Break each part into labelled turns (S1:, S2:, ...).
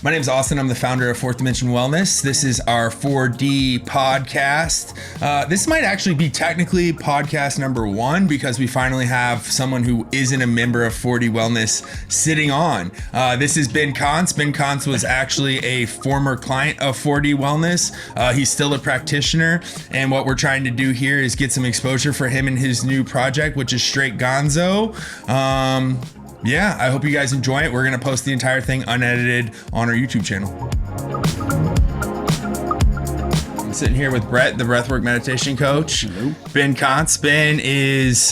S1: My name is Austin. I'm the founder of Fourth Dimension Wellness. This is our 4D podcast. This might actually be technically podcast number 1 because we finally have someone who isn't a member of 4D Wellness sitting on. This is Ben Kontz. Ben Kontz was actually a former client of 4D Wellness. He's still a practitioner, and what we're trying to do here is get some exposure for him and his new project, which is straight Gonzo. Yeah, I hope you guys enjoy it. We're going to post the entire thing unedited on our YouTube channel. I'm sitting here with Brett, the breathwork meditation coach. Hello. Ben Kontz. Ben is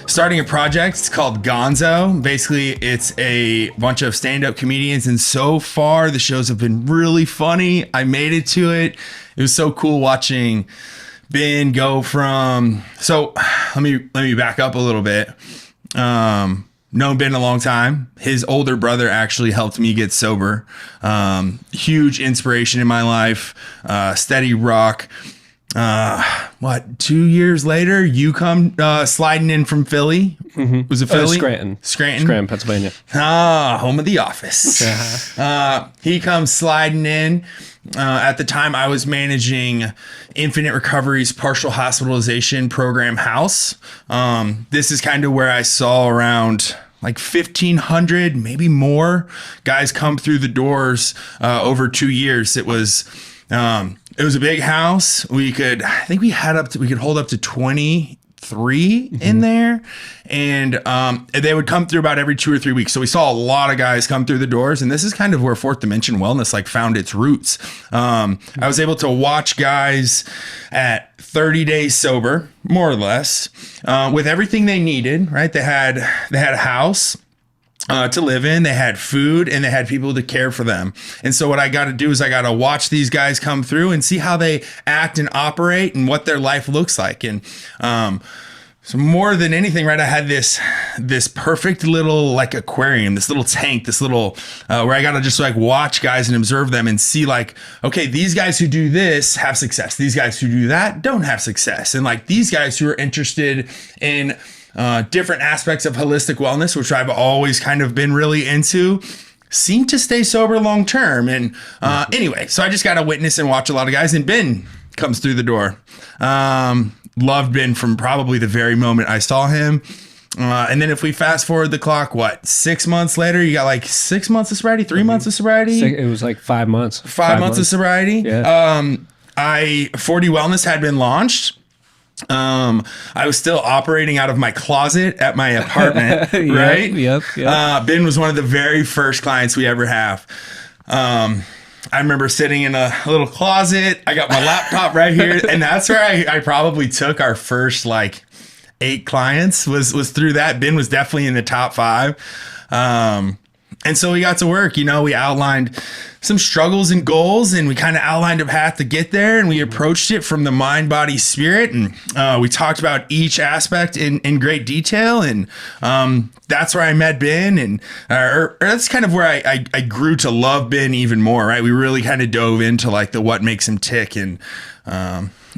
S1: starting a project. It's called Gonzo. Basically, it's a bunch of stand-up comedians, and so far the shows have been really funny. I made it to it. It was so cool watching Ben go from... So let me back up a little bit. Known Ben a long time. His older brother actually helped me get sober. Huge inspiration in my life. Steady rock. 2 years later, you come sliding in from Philly. Mm-hmm. Was it Philly? Scranton,
S2: Pennsylvania.
S1: Home of the office. He comes sliding in. At the time, I was managing Infinite Recovery's partial hospitalization program house. This is kind of where I saw around like 1,500, maybe more guys come through the doors over 2 years. It was a big house. I think we could hold up to 23 in there, and they would come through about every 2 or 3 weeks. So we saw a lot of guys come through the doors, and this is kind of where Fourth Dimension Wellness found its roots. I was able to watch guys at 30 days sober, more or less, with everything they needed. Right? They had a house to live in, they had food, and they had people to care for them. And so what I got to do is I got to watch these guys come through and see how they act and operate and what their life looks like. And so more than anything, right, I had this perfect little aquarium, this little tank, this little where I got to just watch guys and observe them and see okay, these guys who do this have success. These guys who do that don't have success. And these guys who are interested in different aspects of holistic wellness, which I've always kind of been really into, seem to stay sober long term. And anyway, so I just got to witness and watch a lot of guys. And Ben comes through the door. Loved Ben from probably the very moment I saw him. And then if we fast forward the clock, 6 months later, you got 6 months of sobriety, 3 months of sobriety?
S2: It was 5 months.
S1: 5 months of sobriety.
S2: Yeah.
S1: 4D Wellness had been launched. I was still operating out of my closet at my apartment, right?
S2: Yep.
S1: Ben was one of the very first clients we ever have. I remember sitting in a little closet. I got my laptop right here, and that's where I probably took our first 8 clients was through that. Ben was definitely in the top 5. And so we got to work. We outlined some struggles and goals, and we kind of outlined a path to get there, and we approached it from the mind, body, spirit, and we talked about each aspect in great detail, and that's where I met Ben, and or that's kind of where I grew to love Ben even more, right? We really kind of dove into the what makes him tick, and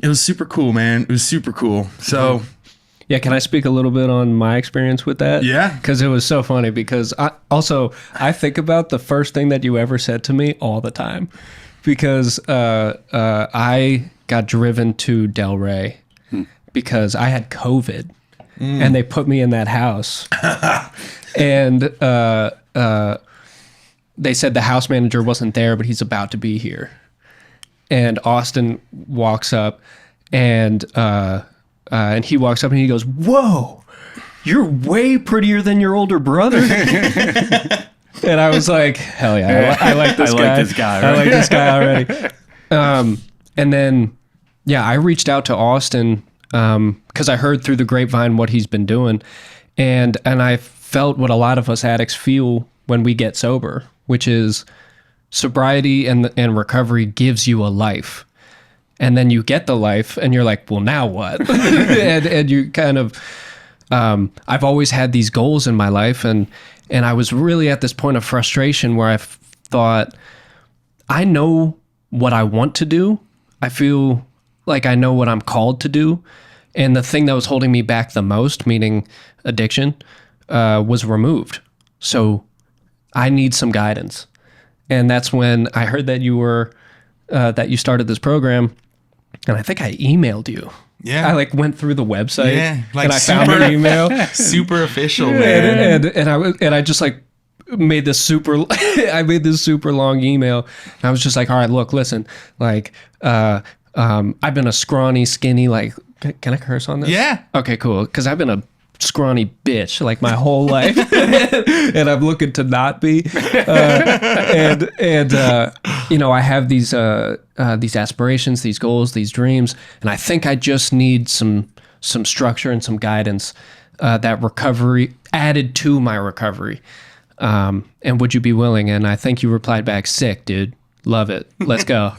S1: it was super cool, man. It was super cool. So...
S2: Yeah, can I speak a little bit on my experience with that?
S1: Yeah.
S2: Because it was so funny because I think about the first thing that you ever said to me all the time because I got driven to Delray because I had COVID and they put me in that house. And they said the house manager wasn't there, but he's about to be here. And Austin walks up and he walks up and he goes, "Whoa, you're way prettier than your older brother." And I was like, hell yeah, I like this guy. I like this guy already. And then, I reached out to Austin because I heard through the grapevine what he's been doing. And I felt what a lot of us addicts feel when we get sober, which is sobriety and recovery gives you a life. And then you get the life and you're like, well, now what? and you kind of, I've always had these goals in my life. And I was really at this point of frustration where I thought, I know what I want to do. I feel like I know what I'm called to do. And the thing that was holding me back the most, meaning addiction, was removed. So I need some guidance. And that's when I heard that you were, that you started this program. And I think I emailed you.
S1: Yeah.
S2: I like went through the website and I
S1: super,
S2: found your email.
S1: Super official, man.
S2: And I just like made this super long email. And I was just like, all right, look, listen, like, I've been a scrawny, skinny, like, can I curse on this?
S1: Yeah.
S2: Okay, cool. Cause I've been a scrawny bitch like my whole life and I'm looking to not be you know, I have these aspirations, these goals, these dreams, and I think I just need some structure and some guidance that recovery added to my recovery, and would you be willing? And I think you replied back, sick, dude, love it, let's go.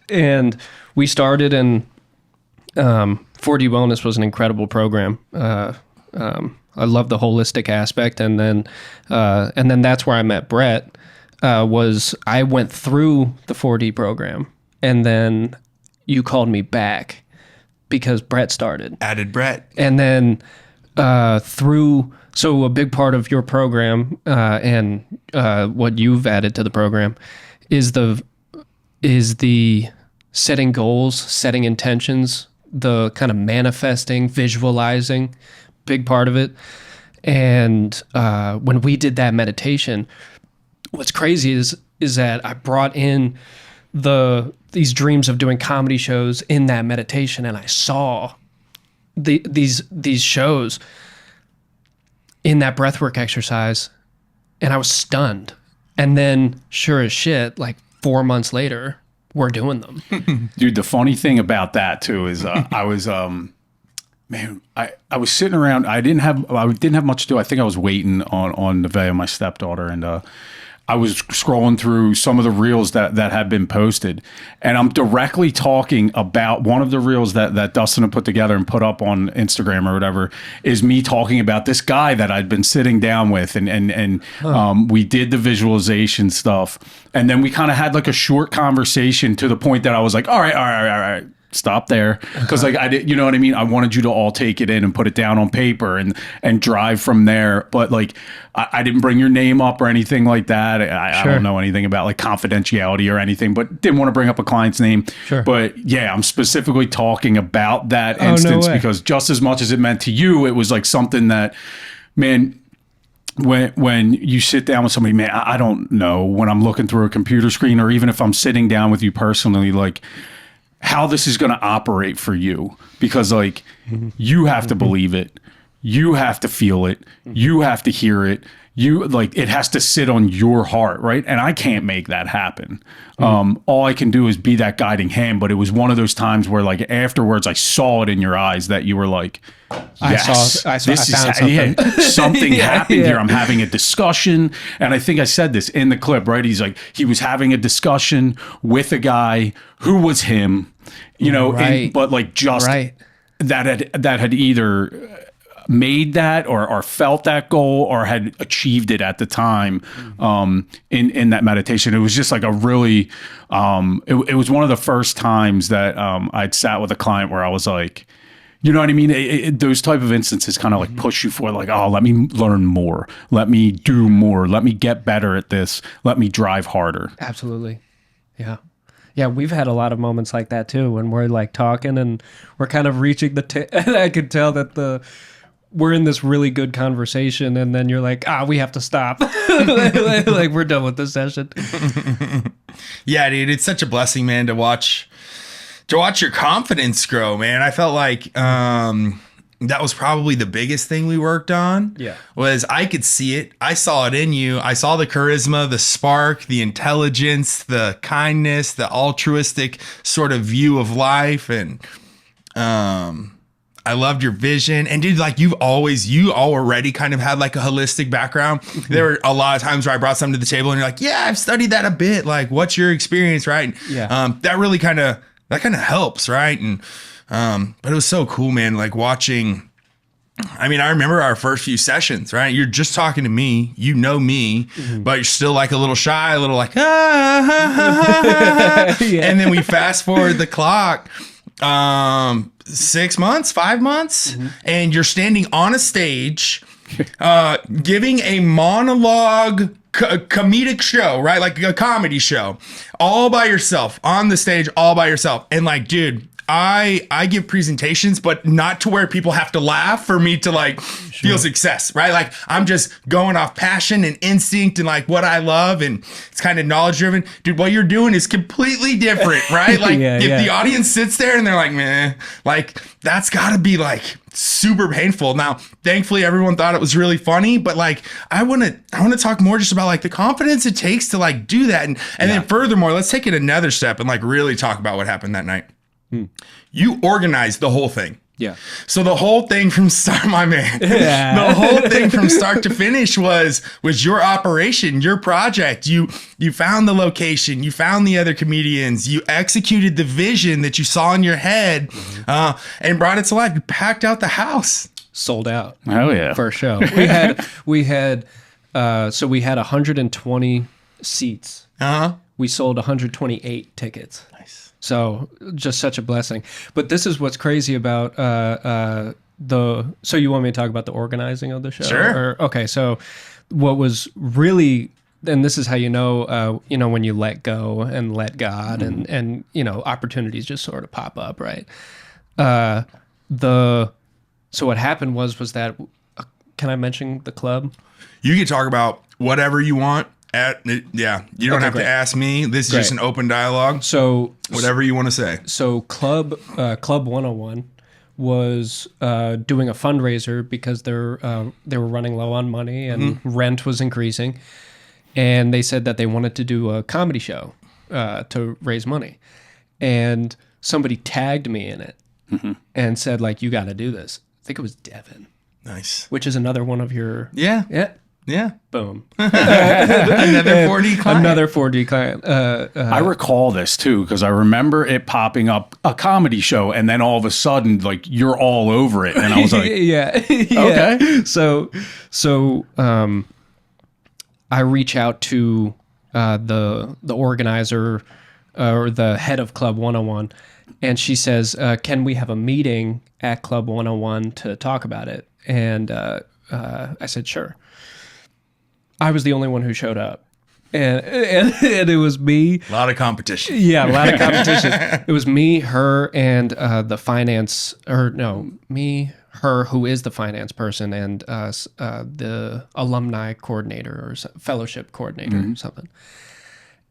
S2: And we started, and 4D Wellness was an incredible program. I love the holistic aspect, and then that's where I met Brett. Was I went through the 4D program, and then you called me back because Brett started.
S1: Added Brett,
S2: and then so a big part of your program and what you've added to the program is the setting goals, setting intentions, the kind of manifesting, visualizing, big part of it. And when we did that meditation, what's crazy is that I brought in these dreams of doing comedy shows in that meditation, and I saw these shows in that breathwork exercise, and I was stunned. And then, sure as shit, like 4 months later, we're doing them.
S3: Dude, the funny thing about that too is I was I was sitting around. I didn't have much to do. I think I was waiting on Nevaeh, my stepdaughter, and I was scrolling through some of the reels that had been posted, and I'm directly talking about one of the reels that Dustin had put together and put up on Instagram or whatever, is me talking about this guy that I'd been sitting down with, and we did the visualization stuff, and then we kind of had like a short conversation to the point that I was like, all right. Stop there, because like I did, you know what I mean? I wanted you to all take it in and put it down on paper and drive from there. But like I didn't bring your name up or anything like that. I don't know anything about like confidentiality or anything, but didn't want to bring up a client's name.
S2: Sure.
S3: But yeah, I'm specifically talking about that instance because just as much as it meant to you, it was like something that, man, when you sit down with somebody, man, I don't know, when I'm looking through a computer screen, or even if I'm sitting down with you personally, like how this is going to operate for you, because like you have to believe it, you have to feel it, you have to hear it, you like it has to sit on your heart, right? And I can't make that happen. All I can do is be that guiding hand. But it was one of those times where like afterwards I saw it in your eyes that you were like, yes, something happened here. I'm having a discussion. And I think I said this in the clip, right? He's like, he was having a discussion with a guy who was him, you know, but like just that had either made that or felt that goal or had achieved it at the time in that meditation. It was just like a really, it was one of the first times that I'd sat with a client where I was like, you know what I mean? Those type of instances kind of like push you for like, oh, let me learn more. Let me do more. Let me get better at this. Let me drive harder.
S2: Absolutely. Yeah. Yeah, we've had a lot of moments like that too, when we're like talking and we're kind of reaching and I could tell that we're in this really good conversation, and then you're like, we have to stop. Like we're done with this session.
S1: Yeah, dude, it's such a blessing, man, to watch your confidence grow, man. I felt like that was probably the biggest thing we worked on.
S2: Yeah.
S1: Was I could see it. I saw it in you. I saw the charisma, the spark, the intelligence, the kindness, the altruistic sort of view of life. And I loved your vision. And dude, like you already kind of had like a holistic background. There were a lot of times where I brought something to the table and you're like, yeah, I've studied that a bit. Like, what's your experience? Right.
S2: Yeah.
S1: That really kind of helps. Right. And, but it was so cool, man. Like watching, I mean, I remember our first few sessions, right? You're just talking to me, you know me, but you're still like a little shy, a little like, yeah. And then we fast forward the clock. 6 months, 5 months, and you're standing on a stage, giving a monologue comedic show, right? Like a comedy show, all by yourself on the stage, all by yourself. And like, dude, I give presentations, but not to where people have to laugh for me to like feel success, right? Like I'm just going off passion and instinct and like what I love, and it's kind of knowledge driven. Dude, what you're doing is completely different, right? Like if the audience sits there and they're like, meh, like that's gotta be like super painful. Now, thankfully everyone thought it was really funny, but like I want to talk more just about like the confidence it takes to like do that. And then furthermore, let's take it another step and like really talk about what happened that night. You organized the whole thing.
S2: Yeah.
S1: So the whole thing from start, my man, the whole thing from start to finish was your operation, your project. You found the location, you found the other comedians, you executed the vision that you saw in your head, and brought it to life. You packed out the house.
S2: Sold out.
S3: Oh yeah.
S2: For a show. We had 120 seats. We sold 128 tickets.
S1: Nice.
S2: So just such a blessing. But this is what's crazy about so you want me to talk about the organizing of the show?
S1: Sure.
S2: Okay. So what was really, and this is how you know when you let go and let God and opportunities just sort of pop up, right? So what happened was that, can I mention the club?
S1: You can talk about whatever you want. You don't have to ask me. This is just an open dialogue.
S2: So
S1: whatever you want to say.
S2: So Club 101 was doing a fundraiser because they were running low on money and rent was increasing, and they said that they wanted to do a comedy show to raise money, and somebody tagged me in it and said like, you got to do this. I think it was Devin.
S1: Nice.
S2: Which is another one of your
S1: Yeah.
S2: Boom.
S1: Another 4D client.
S2: Another 4D client.
S3: I recall this too, because I remember it popping up a comedy show, and then all of a sudden, like you're all over it, and I was like,
S2: okay. So, I reach out to the organizer or the head of Club 101, and she says, "Can we have a meeting at Club 101 to talk about it?" And I said, "Sure." I was the only one who showed up, and it was me.
S1: A lot of competition.
S2: Yeah, a lot of competition. It was me, her, and her, who is the finance person, and the alumni coordinator or fellowship coordinator or something.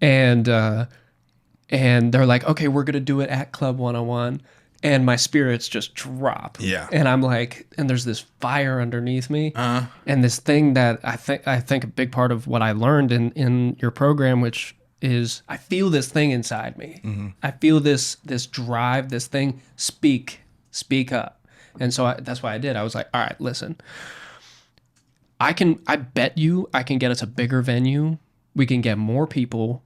S2: And they're like, okay, we're gonna do it at Club 101. And my spirits just drop.
S1: Yeah.
S2: And I'm like, and there's this fire underneath me. And this thing that I think a big part of what I learned in your program, which is I feel this thing inside me. I feel this drive, this thing, speak up. And so that's why I did. I was like, all right, listen, I bet you I can get us a bigger venue. We can get more people,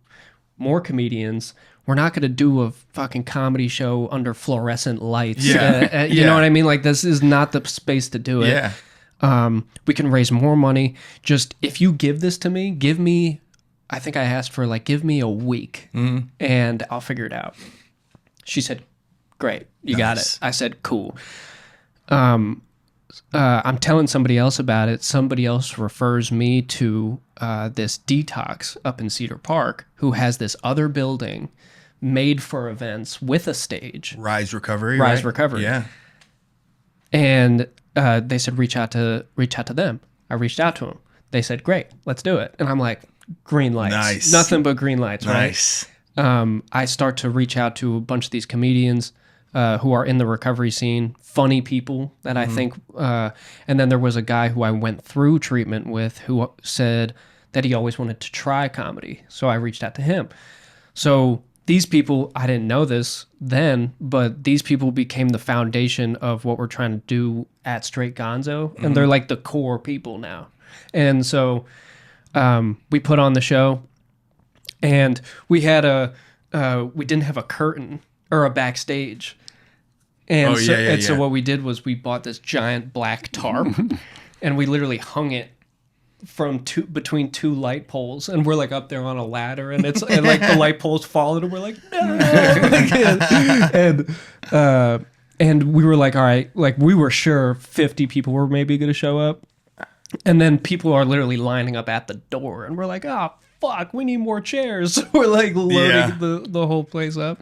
S2: more comedians. We're not going to do a fucking comedy show under fluorescent lights. You know what I mean? Like, this is not the space to do it.
S1: Yeah.
S2: We can raise more money. Just, if you give this to me, I think I asked for, like, give me a week and I'll figure it out. She said, great, you got it. I said, cool. I'm telling somebody else about it. Somebody else refers me to this Detox up in Cedar Park, who has this other building made for events with a stage.
S1: Rise Recovery.
S2: Yeah. And they said, reach out to them. I reached out to them. They said, great, let's do it. And I'm like, green lights.
S1: Nice.
S2: Nothing but green lights, right?
S1: Nice.
S2: I start to reach out to a bunch of these comedians who are in the recovery scene, funny people that I think, and then there was a guy who I went through treatment with who said that he always wanted to try comedy. So I reached out to him. So these people, I didn't know this then, but these people became the foundation of what we're trying to do at Straight Gonzo. And they're like the core people now. And so we put on the show, and we had we didn't have a curtain or a backstage. And so what we did was we bought this giant black tarp and we literally hung it between two light poles, and we're like up there on a ladder, and like the light poles falling, and we're like, no. And we were like, all right, like we were sure 50 people were maybe going to show up, and then people are literally lining up at the door, and we're like, oh fuck, we need more chairs. We're like loading the whole place up.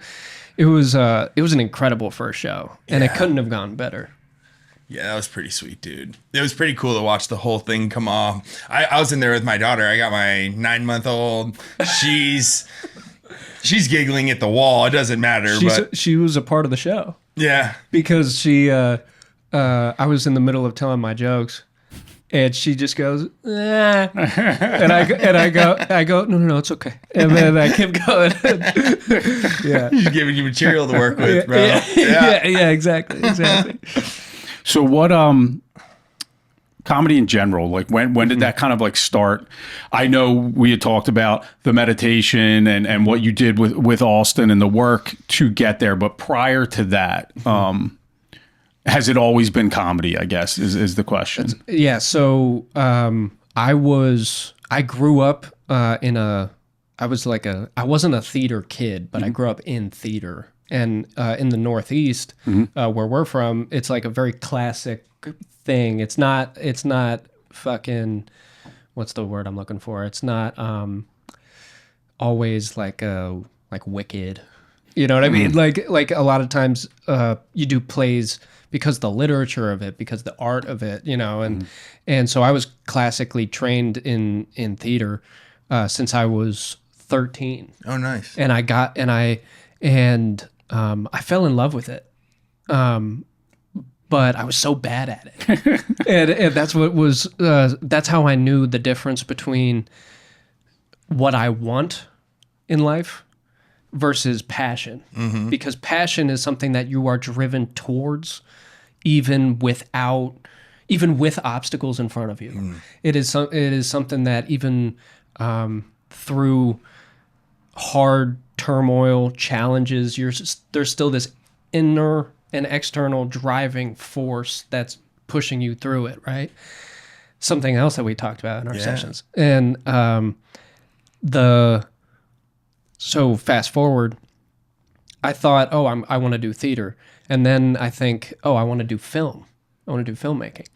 S2: It was an incredible first show, and it couldn't have gone better.
S1: Yeah, that was pretty sweet, dude. It was pretty cool to watch the whole thing come off. I was in there with my daughter. I got my 9-month-old. She's giggling at the wall. It doesn't matter.
S2: She was a part of the show.
S1: Yeah.
S2: Because I was in the middle of telling my jokes, and she just goes, eh. and I go, no, it's okay. And then I kept going. Yeah.
S1: She's giving you material to work with, bro.
S2: Yeah, exactly.
S3: So what comedy in general, like when did that kind of like start? I know we had talked about the meditation and what you did with Austin and the work to get there, but prior to that, has it always been comedy, I guess, is the question.
S2: Yeah, so I grew up I wasn't a theater kid, but I grew up in theater. And in the Northeast, where we're from, it's like a very classic thing. It's not fucking, what's the word I'm looking for? It's not always like Wicked. You know what I mean? Like a lot of times you do plays because the literature of it, because the art of it, you know. And so I was classically trained in theater since I was 13.
S1: Oh, nice.
S2: And I fell in love with it, but I was so bad at it, and that's what was. That's how I knew the difference between what I want in life versus passion, because passion is something that you are driven towards, even with obstacles in front of you. It is something that even through hard turmoil, challenges, there's still this inner and external driving force that's pushing you through it, right? Something else that we talked about in our sessions. And so fast forward, I thought, I want to do theater. And then I think, I want to do film. I want to do filmmaking.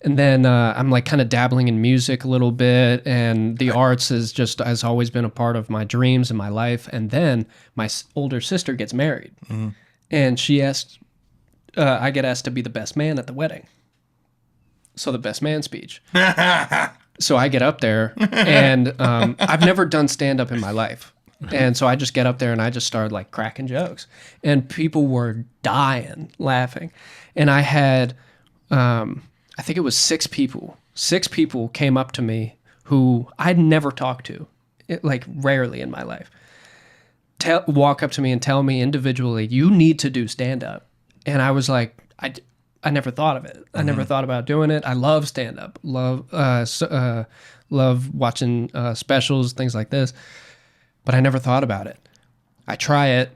S2: And then I'm like kind of dabbling in music a little bit, and the arts has always been a part of my dreams and my life. And then my older sister gets married, and she asked, I get asked to be the best man at the wedding. So the best man speech. So I get up there, and I've never done stand up in my life. And so I just get up there and I just started like cracking jokes, and people were dying laughing. And I had, I think it was 6 people. 6 people came up to me who I'd never talked to, like rarely in my life. Walk up to me and tell me individually, you need to do stand-up. And I was like, I never thought of it. I never thought about doing it. I love stand-up. Love watching specials, things like this. But I never thought about it. I try it,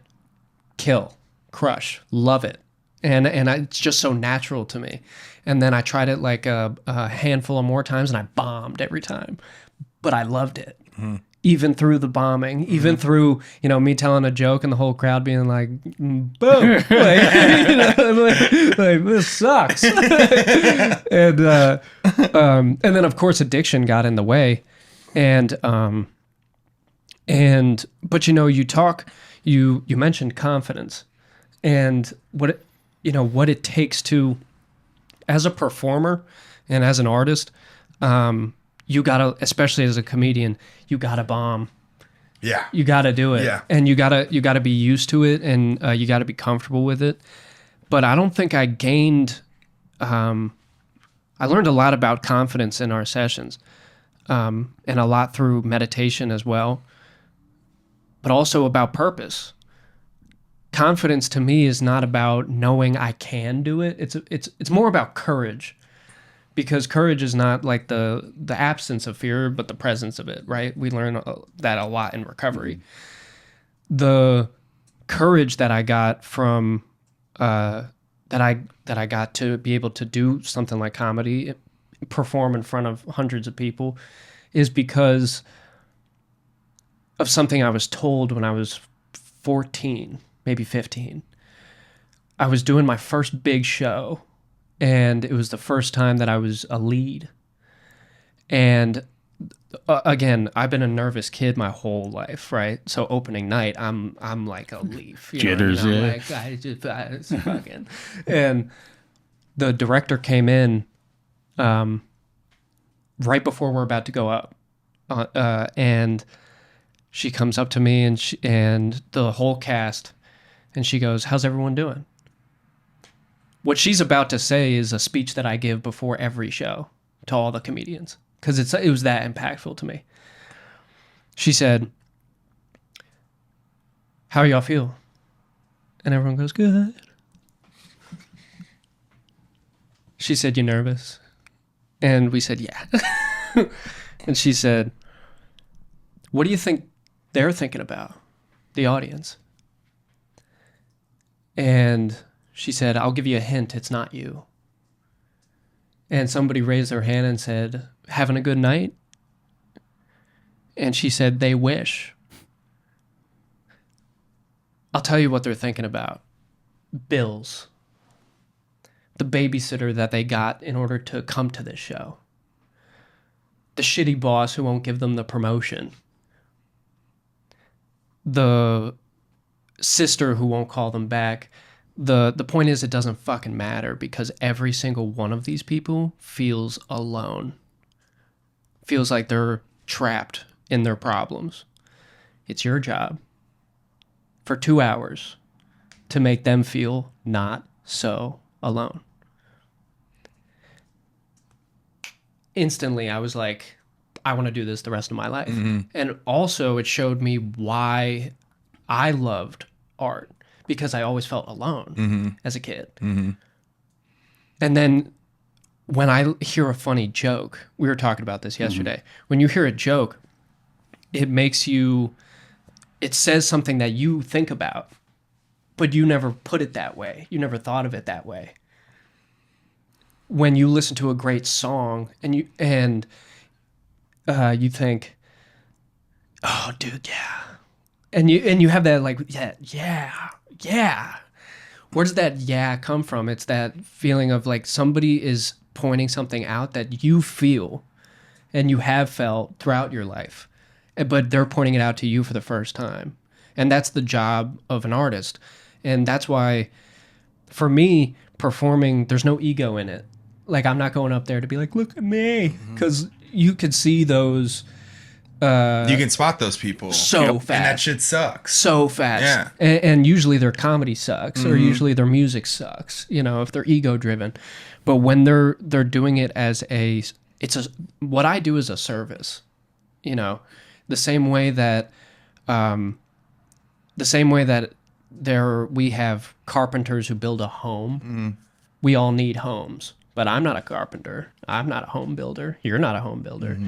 S2: kill, crush, love it. And it's just so natural to me. And then I tried it like a handful of more times, and I bombed every time. But I loved it. Even through the bombing, even through, me telling a joke and the whole crowd being like, boom, like, like this sucks. And then of course addiction got in the way. But you mentioned confidence and what it takes to, as a performer and as an artist, you gotta, especially as a comedian, you gotta bomb.
S1: Yeah.
S2: You gotta do it.
S1: Yeah.
S2: And you gotta be used to it, and you gotta be comfortable with it. But I don't think I gained, I learned a lot about confidence in our sessions, and a lot through meditation as well, but also about purpose. Confidence to me is not about knowing I can do it. It's more about courage, because courage is not like the absence of fear, but the presence of it, right? We learn that a lot in recovery. The courage that I got from that I got to be able to do something like comedy perform in front of hundreds of people is because of something I was told when I was 14, maybe 15. I was doing my first big show, and it was the first time that I was a lead. And again, I've been a nervous kid my whole life, right? So opening night, I'm like a leaf.
S3: Jitters,
S2: yeah.
S3: like,
S2: I just fucking. And the director came in right before we're about to go up, and she comes up to me and the whole cast, and she goes, "How's everyone doing?" What she's about to say is a speech that I give before every show to all the comedians, because it was that impactful to me. She said, "How y'all feel?" And everyone goes, "Good." She said, "You nervous?" And we said, "Yeah." And she said, "What do you think they're thinking about, the audience?" And she said, "I'll give you a hint, it's not you." And somebody raised their hand and said, "Having a good night?" And she said, "They wish." I'll tell you what they're thinking about. Bills. The babysitter that they got in order to come to this show. The shitty boss who won't give them the promotion. The sister who won't call them back. The point is, it doesn't fucking matter, because every single one of these people feels alone. Feels like they're trapped in their problems. It's your job for 2 hours to make them feel not so alone. Instantly, I was like, I want to do this the rest of my life. Mm-hmm. And also, it showed me why I loved art, because I always felt alone as a kid. Mm-hmm. And then when I hear a funny joke, we were talking about this yesterday, when you hear a joke, it says something that you think about, but you never put it that way. You never thought of it that way. When you listen to a great song and you think, "Oh, dude, yeah," and you have that like, yeah. Where does that "yeah" come from? It's that feeling of like somebody is pointing something out that you feel and you have felt throughout your life, but they're pointing it out to you for the first time. And that's the job of an artist. And that's why, for me, performing, there's no ego in it. Like, I'm not going up there to be like, "Look at me," because you could see those.
S1: You can spot those people
S2: so fast.
S1: And that shit sucks.
S2: So fast.
S1: Yeah.
S2: And usually their comedy sucks, or usually their music sucks, if they're ego driven. But when they're doing it as what I do is a service, the same way that we have carpenters who build a home. We all need homes, but I'm not a carpenter. I'm not a home builder. You're not a home builder.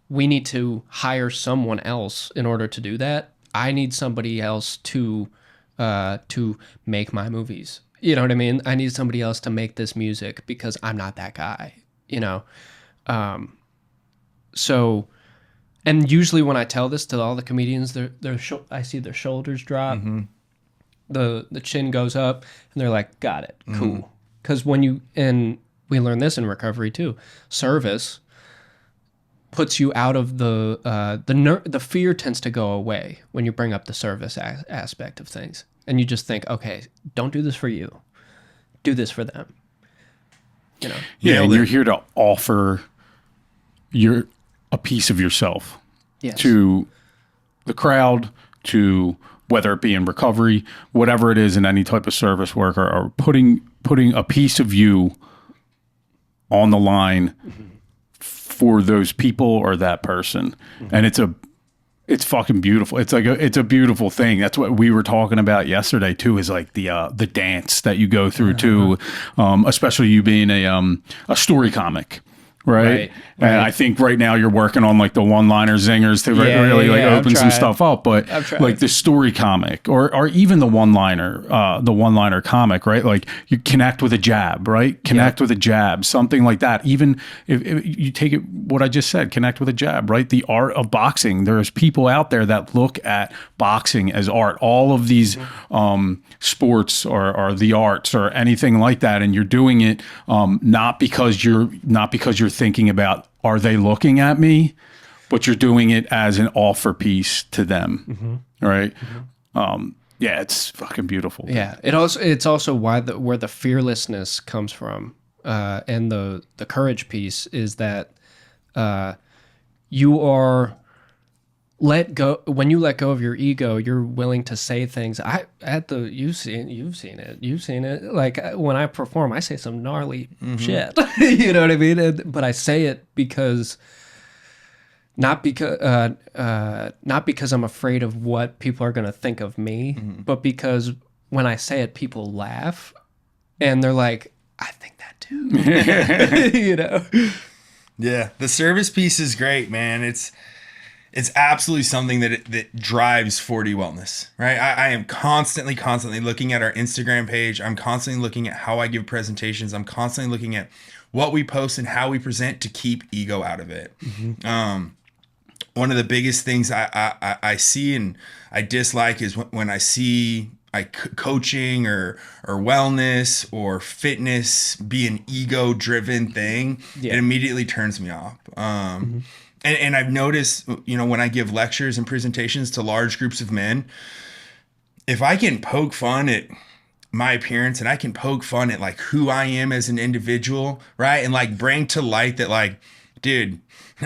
S2: We need to hire someone else in order to do that. I need somebody else to make my movies. You know what I mean? I need somebody else to make this music, because I'm not that guy, So, and usually when I tell this to all the comedians, I see their shoulders drop, the chin goes up, and they're like, "Got it, cool." Because and we learn this in recovery too, service puts you out of the fear tends to go away when you bring up the service aspect of things, and you just think, okay, don't do this for you, do this for them.
S3: Yeah, and you're here to offer a piece of yourself to the crowd, to whether it be in recovery, whatever it is, in any type of service work, or putting a piece of you on the line for those people or that person. And it's fucking beautiful. It's like it's a beautiful thing. That's what we were talking about yesterday too, is like the dance that you go through too, especially you being a story comic. Right. And I think right now you're working on like the one-liner zingers to really like open some stuff up. But like the story comic or even the one-liner comic, right? Like you connect with a jab, right? Connect with a jab, something like that. Even if you take it, what I just said, connect with a jab, right? The art of boxing. There's people out there that look at boxing as art. All of these sports or the arts or anything like that. And you're doing it not because you're thinking about, are they looking at me, but you're doing it as an offer piece to them, right? Yeah, it's fucking beautiful.
S2: Yeah, it's also where the fearlessness comes from, and the courage piece is that you are when you let go of your ego, you're willing to say things. You've seen it. Like when I perform, I say some gnarly shit. You know what I mean? But I say it because not because I'm afraid of what people are going to think of me, but because when I say it, people laugh, and they're like, "I think that too." You know?
S1: Yeah, the service piece is great, man. It's absolutely something that drives 4D Wellness, right? I am constantly looking at our Instagram page. I'm constantly looking at how I give presentations. I'm constantly looking at what we post and how we present to keep ego out of it. One of the biggest things I see and I dislike is when I see coaching or wellness or fitness be an ego-driven thing. It immediately turns me off. And I've noticed, when I give lectures and presentations to large groups of men, if I can poke fun at my appearance and I can poke fun at like who I am as an individual, right? And like bring to light that like, dude,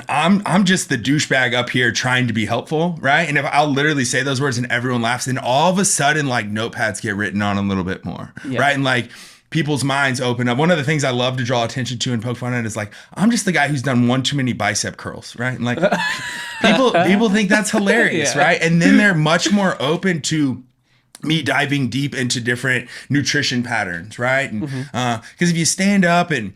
S1: I'm just the douchebag up here trying to be helpful, right? And if I'll literally say those words and everyone laughs, then all of a sudden like notepads get written on a little bit more, right? And like people's minds open up. One of the things I love to draw attention to and poke fun at is like, I'm just the guy who's done one too many bicep curls, right? And like people think that's hilarious, right? And then they're much more open to me diving deep into different nutrition patterns, right? And because if you stand up and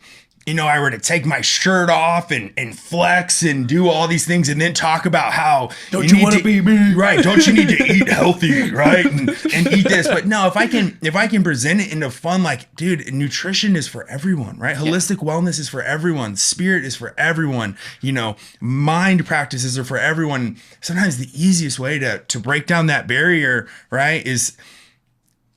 S1: I were to take my shirt off and flex and do all these things and then talk about how
S3: don't you want to be me,
S1: right? Don't you need to eat healthy, right? And eat this. But no, if I can present it into fun, like, dude, nutrition is for everyone, right? Holistic wellness is for everyone. Spirit is for everyone. Mind practices are for everyone. Sometimes the easiest way to break down that barrier, right, is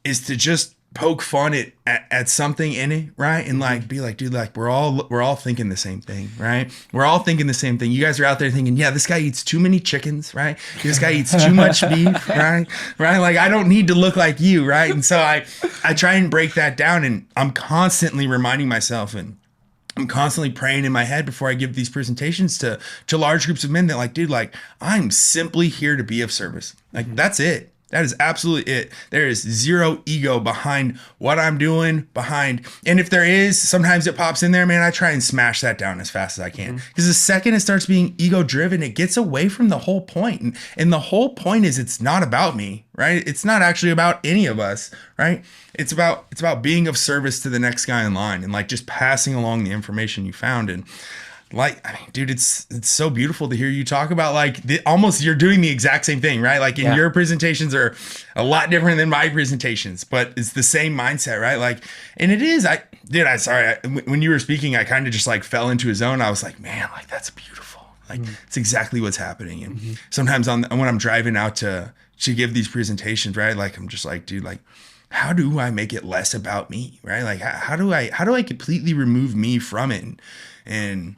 S1: to just poke fun at something in it, right? And like be like, dude, like we're all thinking the same thing, right? We're all thinking the same thing. You guys are out there thinking, yeah, this guy eats too many chickens, right? This guy eats too much beef, right? Like I don't need to look like you, right? And so I try and break that down, and I'm constantly reminding myself, and I'm constantly praying in my head before I give these presentations to large groups of men that like, dude, like I'm simply here to be of service. Like that's it. That is absolutely it. There is zero ego behind what I'm doing, and if there is, sometimes it pops in there, man, I try and smash that down as fast as I can. Because the second it starts being ego driven, it gets away from the whole point. And the whole point is it's not about me, right? It's not actually about any of us, right? It's about being of service to the next guy in line and like just passing along the information you found. And like, I mean, dude, it's so beautiful to hear you talk about like almost you're doing the exact same thing, right? Like your presentations are a lot different than my presentations, but it's the same mindset, right? Like, and it is, when you were speaking, I kind of just like fell into a zone. I was like, man, like that's beautiful. Like it's exactly what's happening. And sometimes when I'm driving out to give these presentations, right? Like, I'm just like, dude, like, how do I make it less about me, right? Like, how do I completely remove me from it? And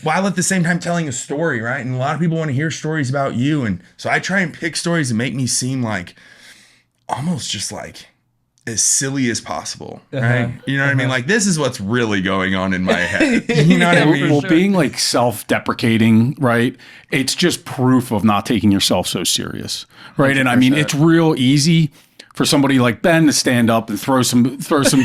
S1: while at the same time telling a story, right? And a lot of people want to hear stories about you. And so I try and pick stories that make me seem like almost just like as silly as possible, right? You know what I mean? Like, this is what's really going on in my head. You know what I mean?
S3: Well, being like self-deprecating, right? It's just proof of not taking yourself so serious, right? 100%. And I mean, it's real easy for somebody like Ben to stand up and throw some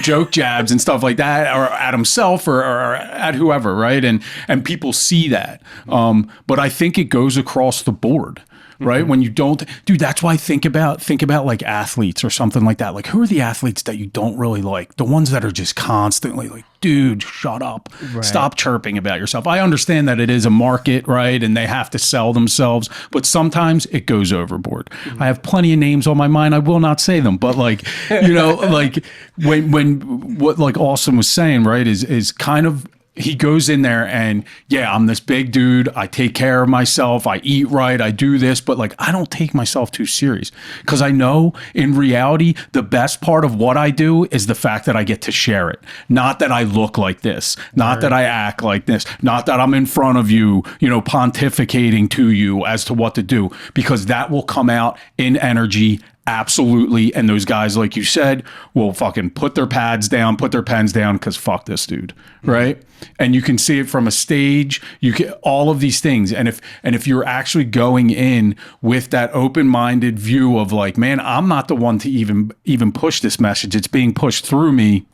S3: joke jabs and stuff like that, or at himself or at whoever, right? And people see that. But I think it goes across the board. right? When you don't, dude, that's why think about like athletes or something like that. Like, who are the athletes that you don't really like? The ones that are just constantly like, dude, shut up. Stop chirping about yourself. I understand that it is a market, right? And they have to sell themselves, but sometimes it goes overboard. I have plenty of names on my mind. I will not say them, but like, you know, like when what like Austin was saying, right, is kind of, he goes in there and yeah, I'm this big dude. I take care of myself. I eat right. I do this, but like, I don't take myself too serious because I know in reality, the best part of what I do is the fact that I get to share it. Not that I look like this, not that I act like this, not that I'm in front of you, you know, pontificating to you as to what to do, because that will come out in energy. Absolutely. And those guys, like you said, will fucking put their pads down, put their pens down, because fuck this dude. Right. And you can see it from a stage. You can all of these things. And if you're actually going in with that open-minded view of like, man, I'm not the one to even push this message. It's being pushed through me.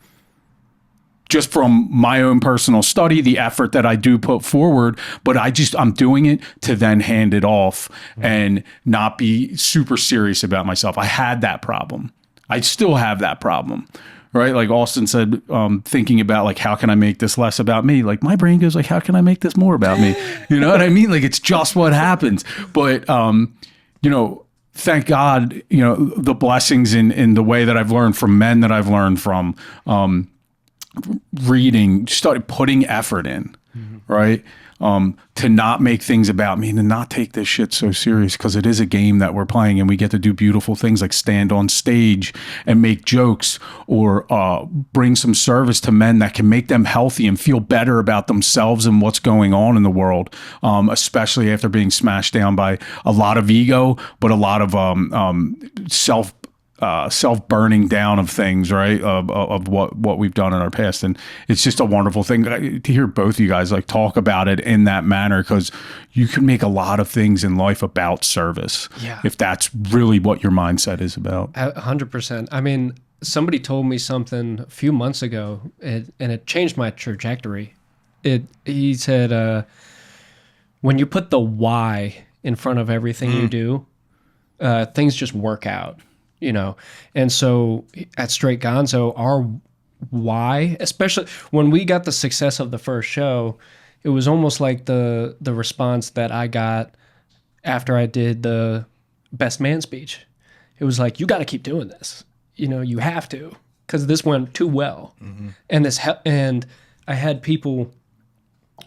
S3: Just from my own personal study, the effort that I do put forward, but I'm doing it to then hand it off and not be super serious about myself. I had that problem. I still have that problem, right? Like Austin said, thinking about like, how can I make this less about me? Like my brain goes like, how can I make this more about me? You know what I mean? Like it's just what happens. But, you know, thank God, you know, the blessings in the way that I've learned from men that I've learned from, reading, started putting effort in, right? To not make things about me and to not take this shit so serious, because it is a game that we're playing and we get to do beautiful things like stand on stage and make jokes or bring some service to men that can make them healthy and feel better about themselves and what's going on in the world, especially after being smashed down by a lot of ego, but a lot of self-burning down of things, right? Of what we've done in our past. And it's just a wonderful thing to hear both of you guys like talk about it in that manner, because you can make a lot of things in life about service. Yeah. If that's really what your mindset is about.
S2: 100%. I mean, somebody told me something a few months ago and it changed my trajectory. He said, when you put the why in front of everything you do, things just work out. You know, and so at Straight Gonzo, our why, especially when we got the success of the first show, it was almost like the response that I got after I did the Best Man speech. It was like, you got to keep doing this. You know, you have to, because this went too well. And I had people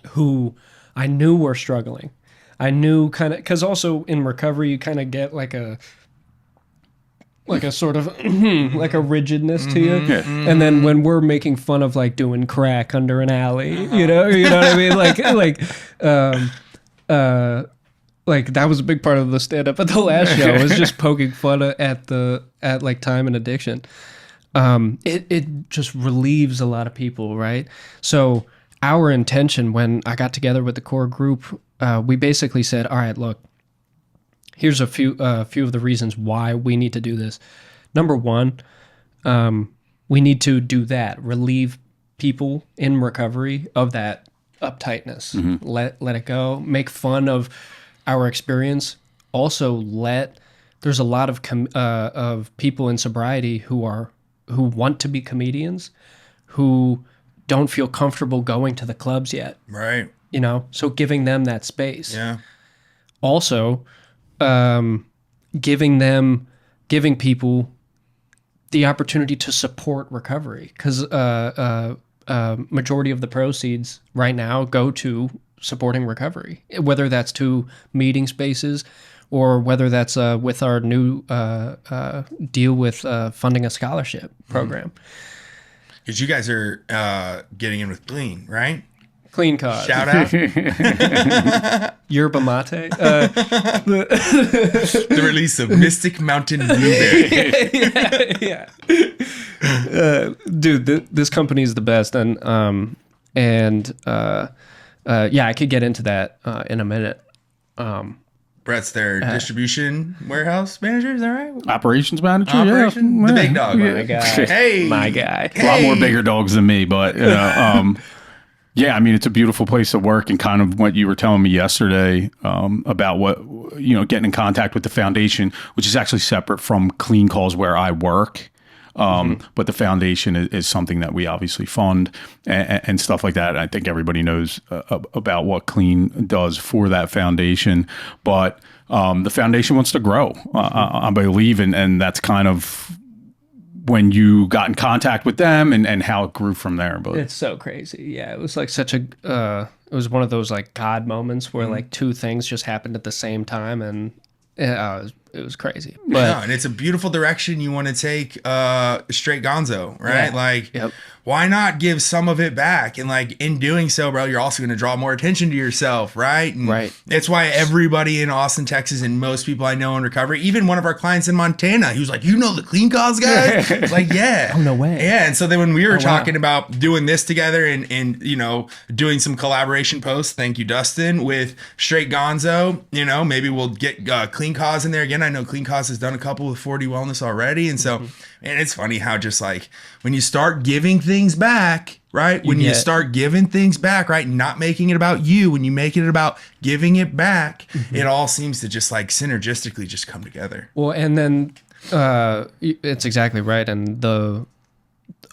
S2: who I knew were struggling. I knew kind of, because also in recovery, you kind of get like a sort of like a rigidness to you. And then when we're making fun of like doing crack under an alley, you know what I mean? Like that was a big part of the stand up at the last show, was just poking fun at like time and addiction. It just relieves a lot of people, right? So our intention when I got together with the core group, we basically said, all right, look, here's a few of the reasons why we need to do this. Number one, we need to do that, relieve people in recovery of that uptightness. Let it go. Make fun of our experience. Also, there's a lot of people in sobriety who want to be comedians, who don't feel comfortable going to the clubs yet.
S1: Right.
S2: You know, so giving them that space.
S1: Yeah.
S2: Also, giving people the opportunity to support recovery, because majority of the proceeds right now go to supporting recovery, whether that's to meeting spaces or whether that's with our new deal with funding a scholarship program.
S1: Because you guys are getting in with Clean, right?
S2: Clean cause.
S1: Shout out.
S2: Yerba mate.
S1: The release of Mystic Mountain Blueberry.
S2: Yeah. Dude, this company is the best. And I could get into that in a minute.
S1: Brett's their distribution warehouse manager, is that right?
S3: Operations manager?
S1: Operation?
S3: Yeah.
S1: The big dog.
S2: My guy.
S1: Hey.
S2: My guy.
S3: A lot more bigger dogs than me, but you know, yeah, I mean, it's a beautiful place to work, and kind of what you were telling me yesterday about what getting in contact with the foundation, which is actually separate from Clean Cause where I work. But the foundation is something that we obviously fund and stuff like that. I think everybody knows about what Clean does for that foundation, but the foundation wants to grow, I believe, and that's kind of when you got in contact with them and how it grew from there. But
S2: it's so crazy. Yeah, it was like such a it was one of those like God moments where like two things just happened at the same time, and it was crazy. But
S1: yeah, and it's a beautiful direction you want to take straight Gonzo, right?
S2: Yeah.
S1: Like,
S2: Yep.
S1: why not give some of it back? And like in doing so, bro, you're also going to draw more attention to yourself, right? And
S2: right.
S1: That's why everybody in Austin, Texas, and most people I know in recovery, even one of our clients in Montana, he was like, "You know the Clean Cause guy?" I was like, "Yeah."
S2: Oh, no way.
S1: Yeah, and so then when we were talking about doing this together and doing some collaboration posts, thank you, Dustin, with Straight Gonzo, maybe we'll get Clean Cause in there again. I know Clean Cause has done a couple with 40 Wellness already, and so and it's funny how just like when you start giving things back, right? When you start giving things back, right? Not making it about you, when you make it about giving it back, it all seems to just like synergistically just come together.
S2: Well, and then it's exactly right. And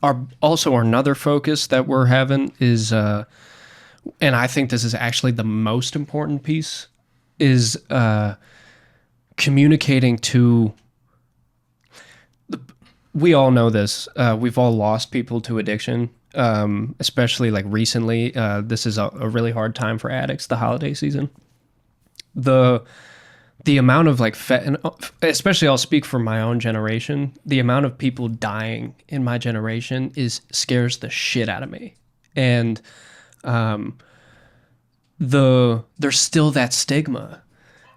S2: our another focus that we're having is, and I think this is actually the most important piece, is communicating to. We all know this. We've all lost people to addiction, especially like recently. This is a really hard time for addicts, the holiday season. The amount of like, and especially I'll speak for my own generation, the amount of people dying in my generation scares the shit out of me. And there's still that stigma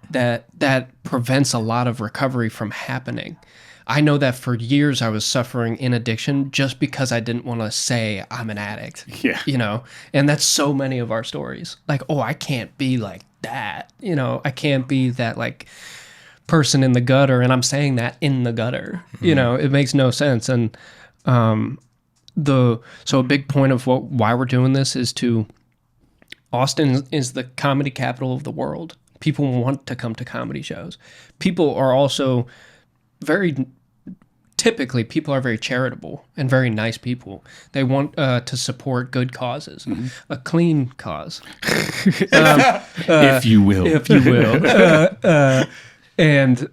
S2: that prevents a lot of recovery from happening. I know that for years I was suffering in addiction just because I didn't want to say I'm an addict.
S3: Yeah.
S2: And that's so many of our stories. Like, oh, I can't be like that. I can't be that like person in the gutter, and I'm saying that in the gutter. It makes no sense. And so a big point of why we're doing this is Austin is the comedy capital of the world. People want to come to comedy shows. People are also people are very charitable and very nice people. They want to support good causes, a clean cause,
S3: if you will.
S2: And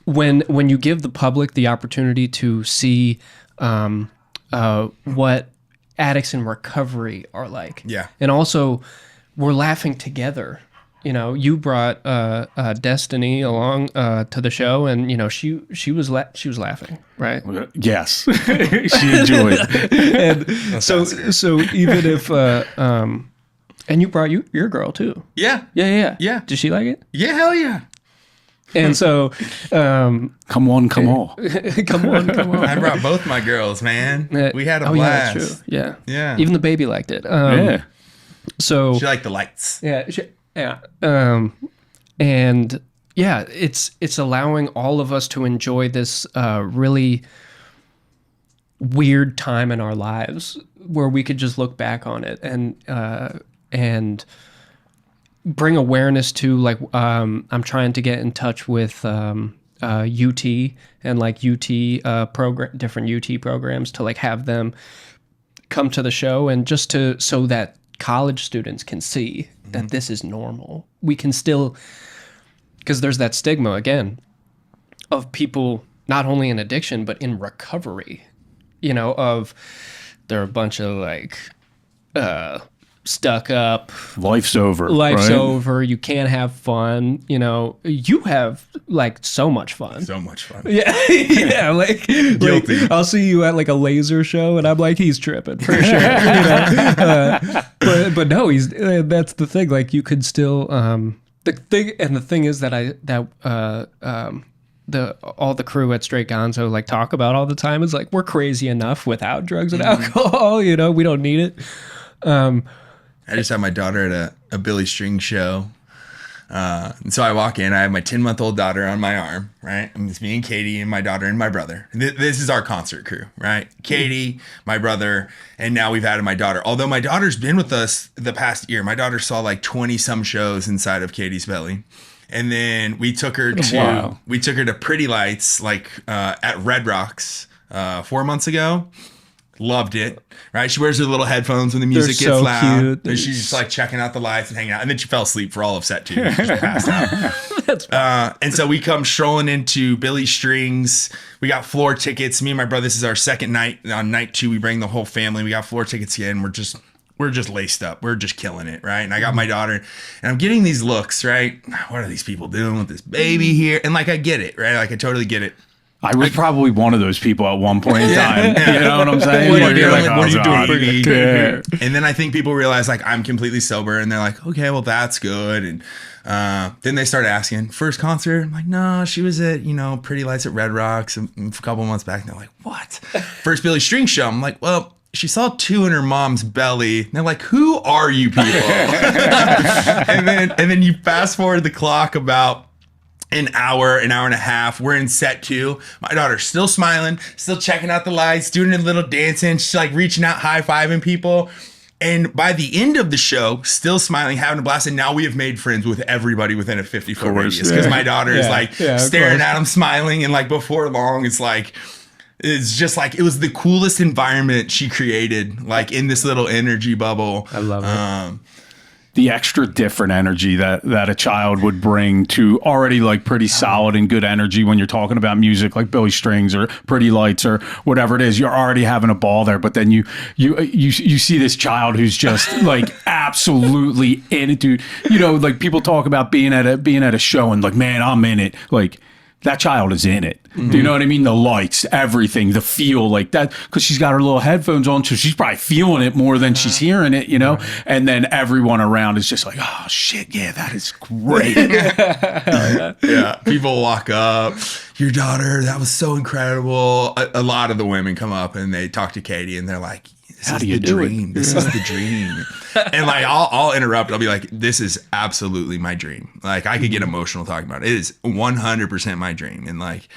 S2: when you give the public the opportunity to see what addicts in recovery are like, and also we're laughing together. You brought Destiny along to the show, and she was laughing, right?
S3: Yes, she enjoyed.
S2: And so even if and you brought your girl too.
S1: Yeah.
S2: Did she like it?
S1: Yeah, hell yeah.
S2: And so,
S3: come on.
S2: come on.
S1: I brought both my girls, man. We had a blast.
S2: Yeah, that's true. Yeah.
S1: Yeah.
S2: Even the baby liked it.
S3: Yeah.
S2: So
S1: she liked the lights.
S2: Yeah. And yeah, it's allowing all of us to enjoy this really weird time in our lives where we could just look back on it and bring awareness to like I'm trying to get in touch with UT and like UT different UT programs to like have them come to the show, and just so that college students can see that this is normal. We can still, because there's that stigma again of people not only in addiction but in recovery, of they're a bunch of like stuck up,
S3: life's over,
S2: over, you can't have fun. You have like so much fun. Yeah, like I'll see you at like a laser show and I'm like, he's tripping for sure. But no, that's the thing, like you could still the thing is that all the crew at Straight Gonzo like talk about all the time is like, we're crazy enough without drugs and alcohol. We don't need it.
S1: I just had my daughter at a Billy String show And so I walk in, I have my 10-month-old daughter on my arm, right? And it's me and Katie and my daughter and my brother. This is our concert crew, right? Katie, my brother, and now we've added my daughter. Although my daughter's been with us the past year. My daughter saw like 20 some shows inside of Katie's belly. And then we took her to Pretty Lights, like at Red Rocks 4 months ago. Loved it, right? She wears her little headphones when the music gets loud. Cute. And she's just like checking out the lights and hanging out. And then she fell asleep for all of set 2. She just passed out. That's and so we come strolling into Billy Strings. We got floor tickets. Me and my brother, this is our second night. On night 2, we bring the whole family. We got floor tickets again. We're just laced up. We're just killing it, right? And I got my daughter, and I'm getting these looks, right? What are these people doing with this baby here? And like, I get it, right? Like, I totally get it.
S3: I was probably one of those people at one point in time. You know what I'm saying?
S1: What are you doing? Yeah. And then I think people realize like I'm completely sober, and they're like, okay, well that's good. And then they start asking, first concert? I'm like, no, she was at Pretty Lights at Red Rocks a couple months back. And they're like, what? First Billy String show? I'm like, well, she saw 2 in her mom's belly. And they're like, who are you people? and then you fast forward the clock about an hour and a half. We're in set 2. My daughter's still smiling, still checking out the lights, doing a little dancing. She's like reaching out, high-fiving people. And by the end of the show, still smiling, having a blast. And now we have made friends with everybody within a 50-foot radius. Because my daughter is like staring at them, smiling. And like before long, it's just like, it was the coolest environment she created, like in this little energy bubble.
S2: I love it.
S3: The extra different energy that a child would bring to already like pretty solid and good energy when you're talking about music like Billy Strings or Pretty Lights or whatever it is. You're already having a ball there, but then you see this child who's just like absolutely in it, dude. Like people talk about being at a show and like, man, I'm in it. Like, that child is in it. Mm-hmm. Do you know what I mean? The lights, everything, the feel like that, because she's got her little headphones on, so she's probably feeling it more than she's hearing it, Right. And then everyone around is just like, oh shit, yeah, that is great.
S1: Yeah. People walk up, your daughter, that was so incredible. A lot of the women come up and they talk to Katie and they're like, This is the dream. This is the dream. And like, I'll interrupt. I'll be like, this is absolutely my dream. Like, I could get emotional talking about it. It is 100% my dream. And like,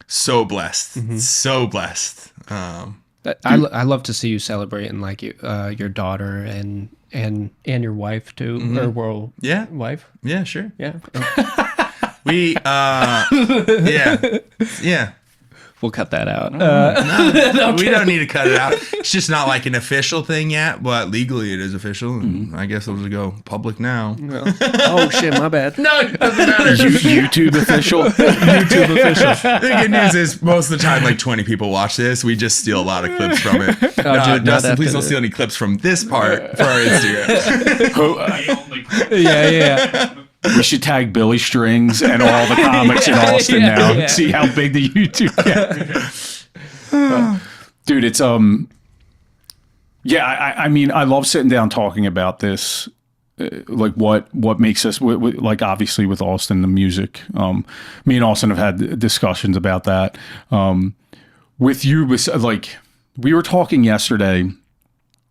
S1: so blessed, so blessed.
S2: I love to see you celebrating like your daughter and your wife too, or wife.
S1: Yeah, sure.
S2: Yeah.
S1: We, yeah.
S2: We'll cut that out.
S1: No, we don't need to cut it out. It's just not like an official thing yet, but legally it is official. And I guess it'll just go public now.
S2: Well, oh shit, my bad.
S1: No, it doesn't matter.
S3: YouTube official.
S1: YouTube official. The good news is most of the time, like 20 people watch this. We just steal a lot of clips from it. Dustin, please don't steal any clips from this part for our Instagram.
S2: Yeah.
S3: We should tag Billy Strings and all the comics in Austin now and see how big the YouTube gets. Dude, it's I mean, I love sitting down talking about this, like what makes us like obviously with Austin the music. Me and Austin have had discussions about that. With you, like we were talking yesterday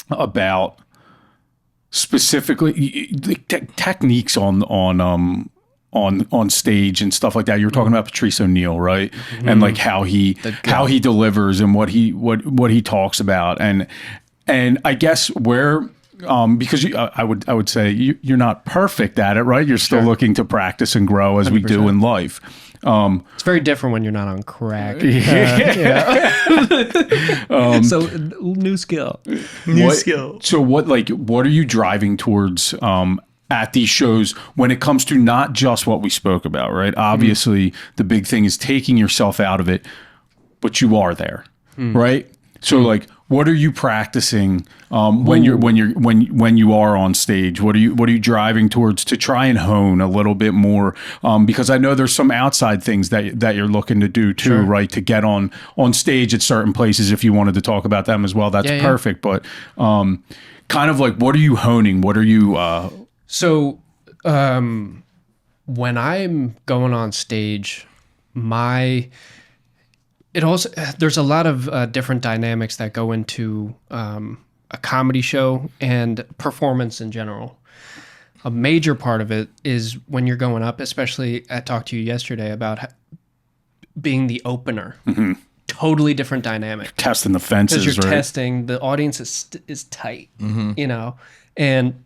S3: about specifically the techniques on stage and stuff like that. You were talking about Patrice O'Neal, right? And like how he delivers and what he talks about, and I guess where because I would say you're not perfect at it, right? You're still looking to practice and grow as 100%. We do in life.
S2: It's very different when you're not on crack. So new skill.
S3: So what are you driving towards at these shows when it comes to not just what we spoke about, right? Obviously, the big thing is taking yourself out of it, but you are there, right? So like, what are you practicing when you are on stage? What are you driving towards to try and hone a little bit more? Because I know there's some outside things that you're looking to do too, right? To get on stage at certain places. If you wanted to talk about them as well, that's perfect. But kind of like, what are you honing? What are you?
S2: So when I'm going on stage, there's a lot of different dynamics that go into a comedy show and performance in general. a major part of it is when you're going up, especially I talked to you yesterday about being the opener. Mm-hmm. Totally different dynamic.
S3: Testing the fences,
S2: because you're
S3: right?
S2: testing, the audience is tight, you know? And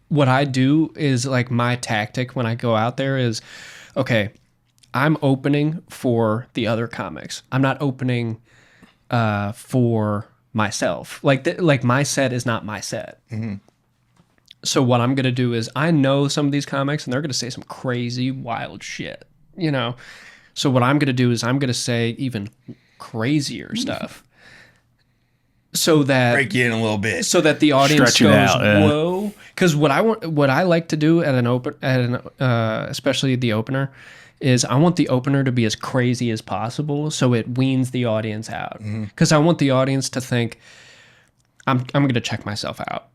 S2: what I do is like my tactic when I go out there is, okay, I'm opening for the other comics. I'm not opening for myself. Like my set is not my set. Mm-hmm. So what I'm going to do is I know some of these comics and they're going to say some crazy, wild shit, you know? So what I'm going to do is I'm going to say even crazier stuff. So that
S1: break you in a little bit,
S2: so that the audience goes, "Whoa!" Because what I like to do at especially the opener, is I want the opener to be as crazy as possible, so it weans the audience out. Because I want the audience to think, I'm going to check myself out,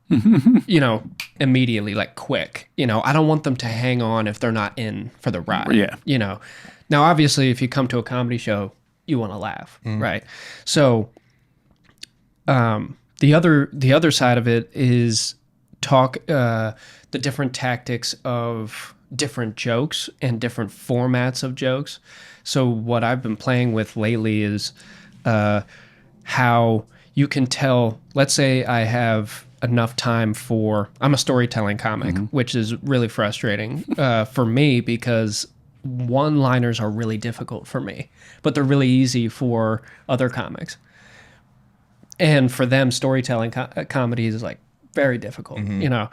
S2: you know, immediately, like quick. You know, I don't want them to hang on if they're not in for the ride.
S3: Yeah.
S2: You know, now obviously if you come to a comedy show, you want to laugh, right? So. The other side of it is the different tactics of different jokes and different formats of jokes. So what I've been playing with lately is how you can tell, let's say I have enough time I'm a storytelling comic, which is really frustrating for me because one-liners are really difficult for me, but they're really easy for other comics. And for them, storytelling comedy is like very difficult. You know,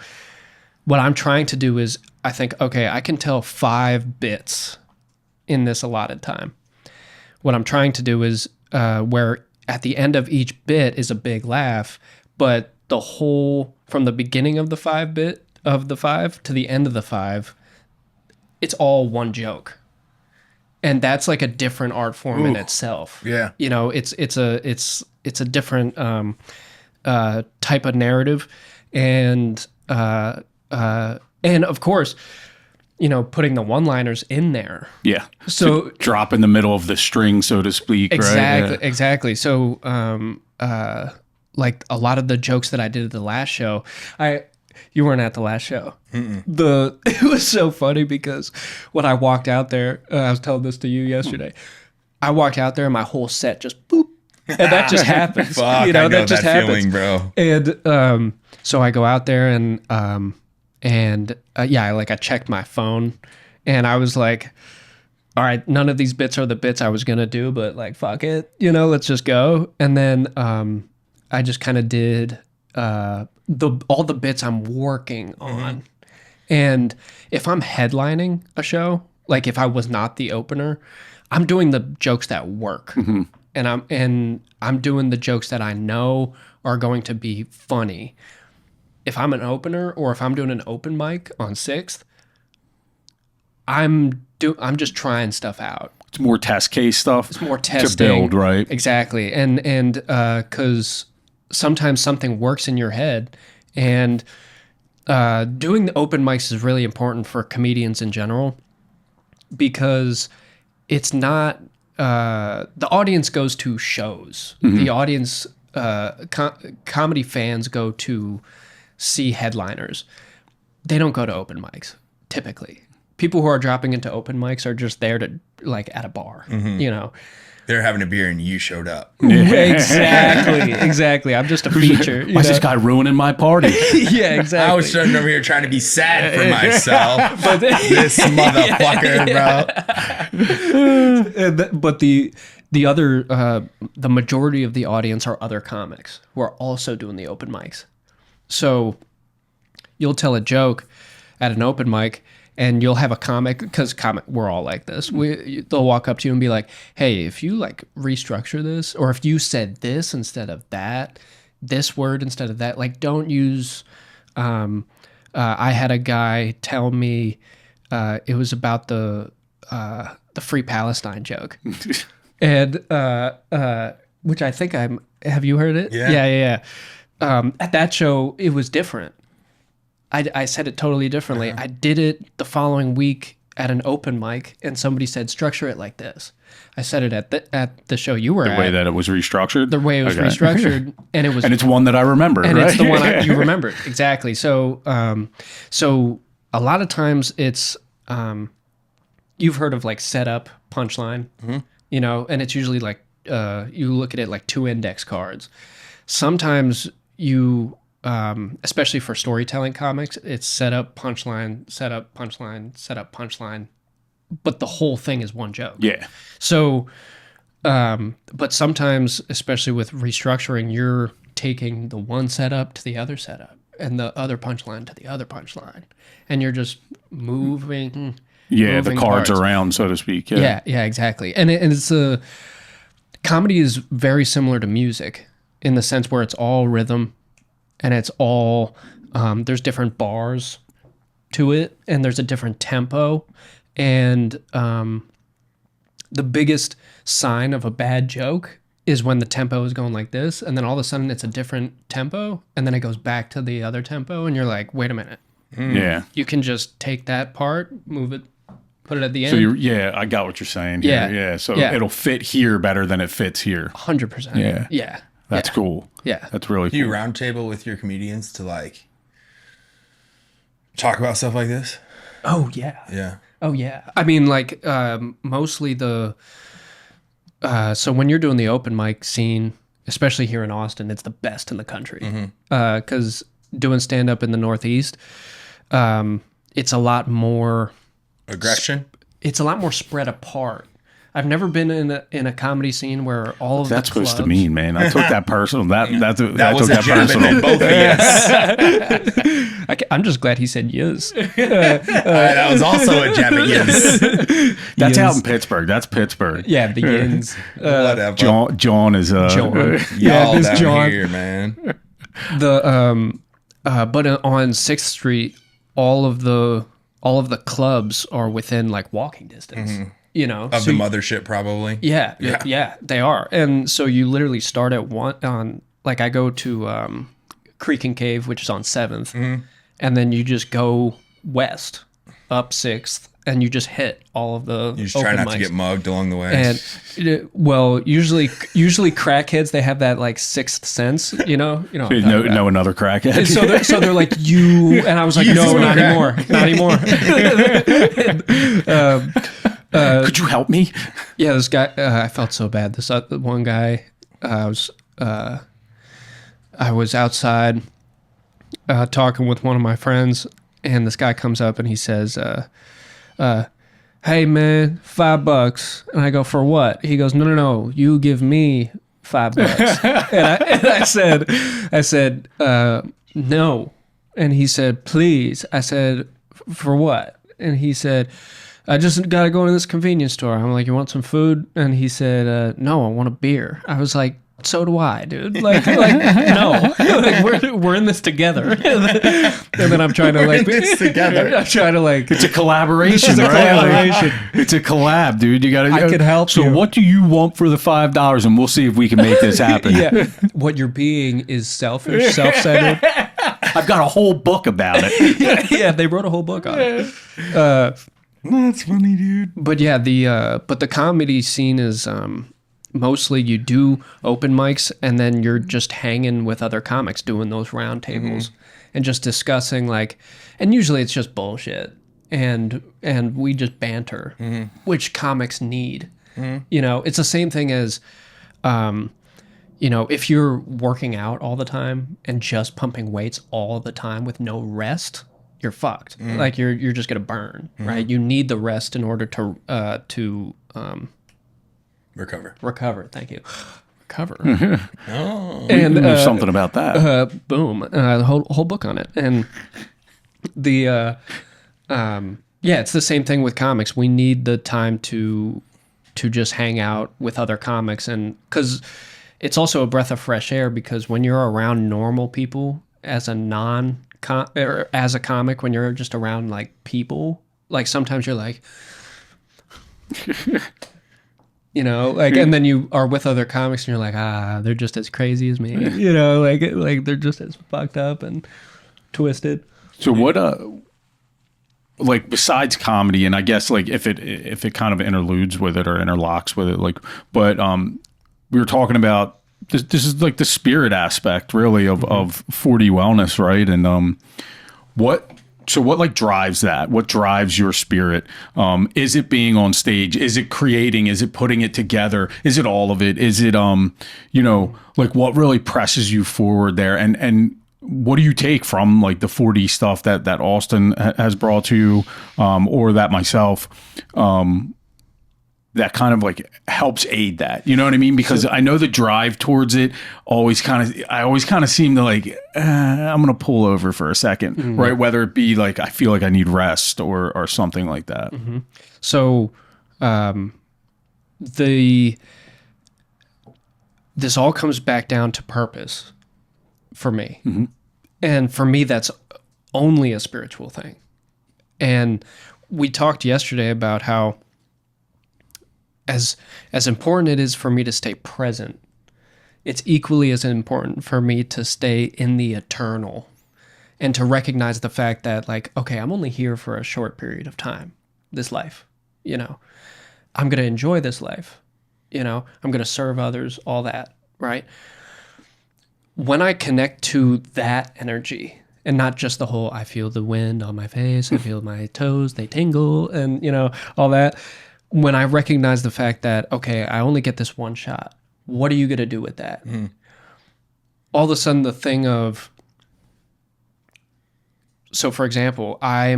S2: what I'm trying to do is I think, okay, I can tell 5 bits in this allotted time. What I'm trying to do is where at the end of each bit is a big laugh, but the whole, from the beginning of the 5 to the end of the 5, it's all one joke. And that's like a different art form in itself.
S1: Yeah.
S2: You know, it's a different type of narrative, and of course, you know, putting the one-liners in there.
S3: Yeah.
S2: So
S3: to drop in the middle of the string, so to speak.
S2: Exactly.
S3: Right? Yeah.
S2: Exactly. So, like a lot of the jokes that I did at the last show, you weren't at the last show. It was so funny because when I walked out there, I was telling this to you yesterday. I walked out there and my whole set just boop. And that just happens.
S1: Fuck,
S2: you know,
S1: I know
S2: that just happens,
S1: feeling, bro.
S2: And so I go out there and I checked my phone and I was like, all right, none of these bits are the bits I was gonna do, but like fuck it, you know, let's just go. And then I just kind of did all the bits I'm working on. And if I'm headlining a show, like if I was not the opener, I'm doing the jokes that work. And I'm doing the jokes that I know are going to be funny. If I'm an opener or if I'm doing an open mic on 6th, I'm just trying stuff out.
S3: It's more test case stuff.
S2: It's more testing
S3: to build, right?
S2: Exactly. And because sometimes something works in your head, and doing the open mics is really important for comedians in general because it's not. The audience goes to shows. The audience, comedy fans go to see headliners. They don't go to open mics, typically. People who are dropping into open mics are just there to, like, at a bar, you know.
S1: They're having a beer and you showed up.
S2: Exactly. I'm just a feature.
S3: Why's this guy ruining my party?
S2: Yeah, exactly.
S1: I was sitting over here trying to be sad for myself. But this motherfucker, bro.
S2: But the other, the majority of the audience are other comics who are also doing the open mics. So you'll tell a joke at an open mic, and you'll have a comic, because we're all like this. They'll walk up to you and be like, "Hey, if you like restructure this, or if you said this instead of that, this word instead of that, like don't use." I had a guy tell me it was about the Free Palestine joke, and which I think have you heard it? Yeah. At that show, it was different. I said it totally differently. I did it the following week at an open mic, and somebody said, structure it like this. I said it at the show you were at.
S3: The way that it was restructured?
S2: The way it was restructured. And
S3: it's one that I remember,
S2: and
S3: right?
S2: It's the one you remember. Exactly. So a lot of times it's you've heard of like setup, punchline, you know, and it's usually like you look at it like 2 index cards. Sometimes you, especially for storytelling comics, it's setup, punchline, setup, punchline, setup, punchline, but the whole thing is one joke.
S3: Yeah.
S2: So, but sometimes, especially with restructuring, you're taking the one setup to the other setup and the other punchline to the other punchline, and you're just moving.
S3: Yeah, the cards around, so to speak.
S2: Yeah, exactly. And it's a comedy is very similar to music in the sense where it's all rhythm, and it's all there's different bars to it, and there's a different tempo, and the biggest sign of a bad joke is when the tempo is going like this, and then all of a sudden it's a different tempo, and then it goes back to the other tempo, and you're like, wait a minute.
S3: Yeah.
S2: You can just take that part, move it, put it at the end.
S3: So I got what you're saying.
S2: Yeah.
S3: Yeah. So it'll fit here better than it fits here.
S2: 100%.
S3: Yeah.
S2: Yeah.
S3: That's cool.
S2: Yeah.
S3: That's really cool.
S1: Do you roundtable with your comedians to like talk about stuff like this?
S2: Oh, yeah.
S1: Yeah.
S2: Oh, yeah. I mean, like, mostly so when you're doing the open mic scene, especially here in Austin, it's the best in the country. Because doing stand-up in the Northeast, it's a lot more...
S1: Aggression?
S2: It's a lot more spread apart. I've never been in a comedy scene where all of
S3: that's
S2: the clubs...
S3: supposed to mean, man. I took that personal. That
S1: was
S3: took
S1: a jab at both of yes.
S2: I'm just glad he said yes.
S1: That was also a jab at yes.
S3: That's out in Pittsburgh. That's Pittsburgh.
S2: Yeah, the yins.
S1: Whatever.
S3: John is
S2: John.
S1: Y'all
S2: this
S1: down
S2: John.
S1: here, man.
S2: But on 6th Street, all of the clubs are within like walking distance. You know,
S1: Of the mothership, probably.
S2: Yeah, they are. And so you literally start at one on, like I go to Creek and Cave, which is on 7th, and then you just go west up 6th, and you just hit all of the.
S1: You just try not to get mugged along the way.
S2: And usually crackheads, they have that like sixth sense, you know.
S3: Know another crackhead.
S2: And so they're like you, and I was like, no, not anymore, not anymore.
S3: Could you help me?
S2: Yeah, this guy, I felt so bad. This one guy, I was outside talking with one of my friends, and this guy comes up and he says, hey man, $5. And I go, for what? He goes, no, you give me $5. and I said, no. And he said, please. I said, for what? And he said, I just got to go into this convenience store. I'm like, you want some food? And he said, no, I want a beer. I was like, so do I, dude. Like no. Like, we're in this together. And then I'm trying to like
S1: this together.
S2: I'm trying to like
S3: it's a collaboration, right? It's a collab, dude. You got to.
S2: I could help
S3: so
S2: you.
S3: What do you want for the $5? And we'll see if we can make this happen.
S2: Yeah. What you're being is selfish, self-centered.
S3: I've got a whole book about it.
S2: Yeah, they wrote a whole book on it.
S3: That's funny, dude.
S2: But yeah, the comedy scene is mostly you do open mics and then you're just hanging with other comics doing those round tables and just discussing like, and usually it's just bullshit and we just banter, which comics need. You know, it's the same thing as, you know, if you're working out all the time and just pumping weights all the time with no rest, you're fucked. Like you're just gonna burn, right? You need the rest in order to recover. Thank you. Recover.
S1: Oh,
S2: and
S3: there's something about that.
S2: Boom. The whole book on it. And the yeah, it's the same thing with comics. We need the time to just hang out with other comics, and because it's also a breath of fresh air. Because when you're around normal people as a as a comic, when you're just around like people, like sometimes you're like, you know, like, and then you are with other comics and you're like, they're just as crazy as me, you know, like they're just as fucked up and twisted.
S3: So what, like besides comedy, and I guess like if it kind of interludes with it or interlocks with it, like, but we were talking about this is like the spirit aspect really of 4D wellness, right? And So what like drives that? What drives your spirit? Is it being on stage? Is it creating? Is it putting it together? Is it all of it? Is it, like what really presses you forward there? And what do you take from like the 4D stuff that Austin has brought to you, or that myself, that kind of like helps aid that, you know what I mean? Because I know the drive towards it I always kind of seem to like, I'm going to pull over for a second, right? Whether it be like, I feel like I need rest or something like that.
S2: Mm-hmm. So, this all comes back down to purpose for me. Mm-hmm. And for me, that's only a spiritual thing. And we talked yesterday about how as important it is for me to stay present, it's equally as important for me to stay in the eternal and to recognize the fact that, like, okay, I'm only here for a short period of time, this life, I'm going to enjoy this life, I'm going to serve others, all that, right? When I connect to that energy and not just the whole, I feel the wind on my face, I feel my toes, they tingle, and, all that. When I recognize the fact that, okay, I only get this one shot, what are you going to do with that? All of a sudden, the thing of, so for example, I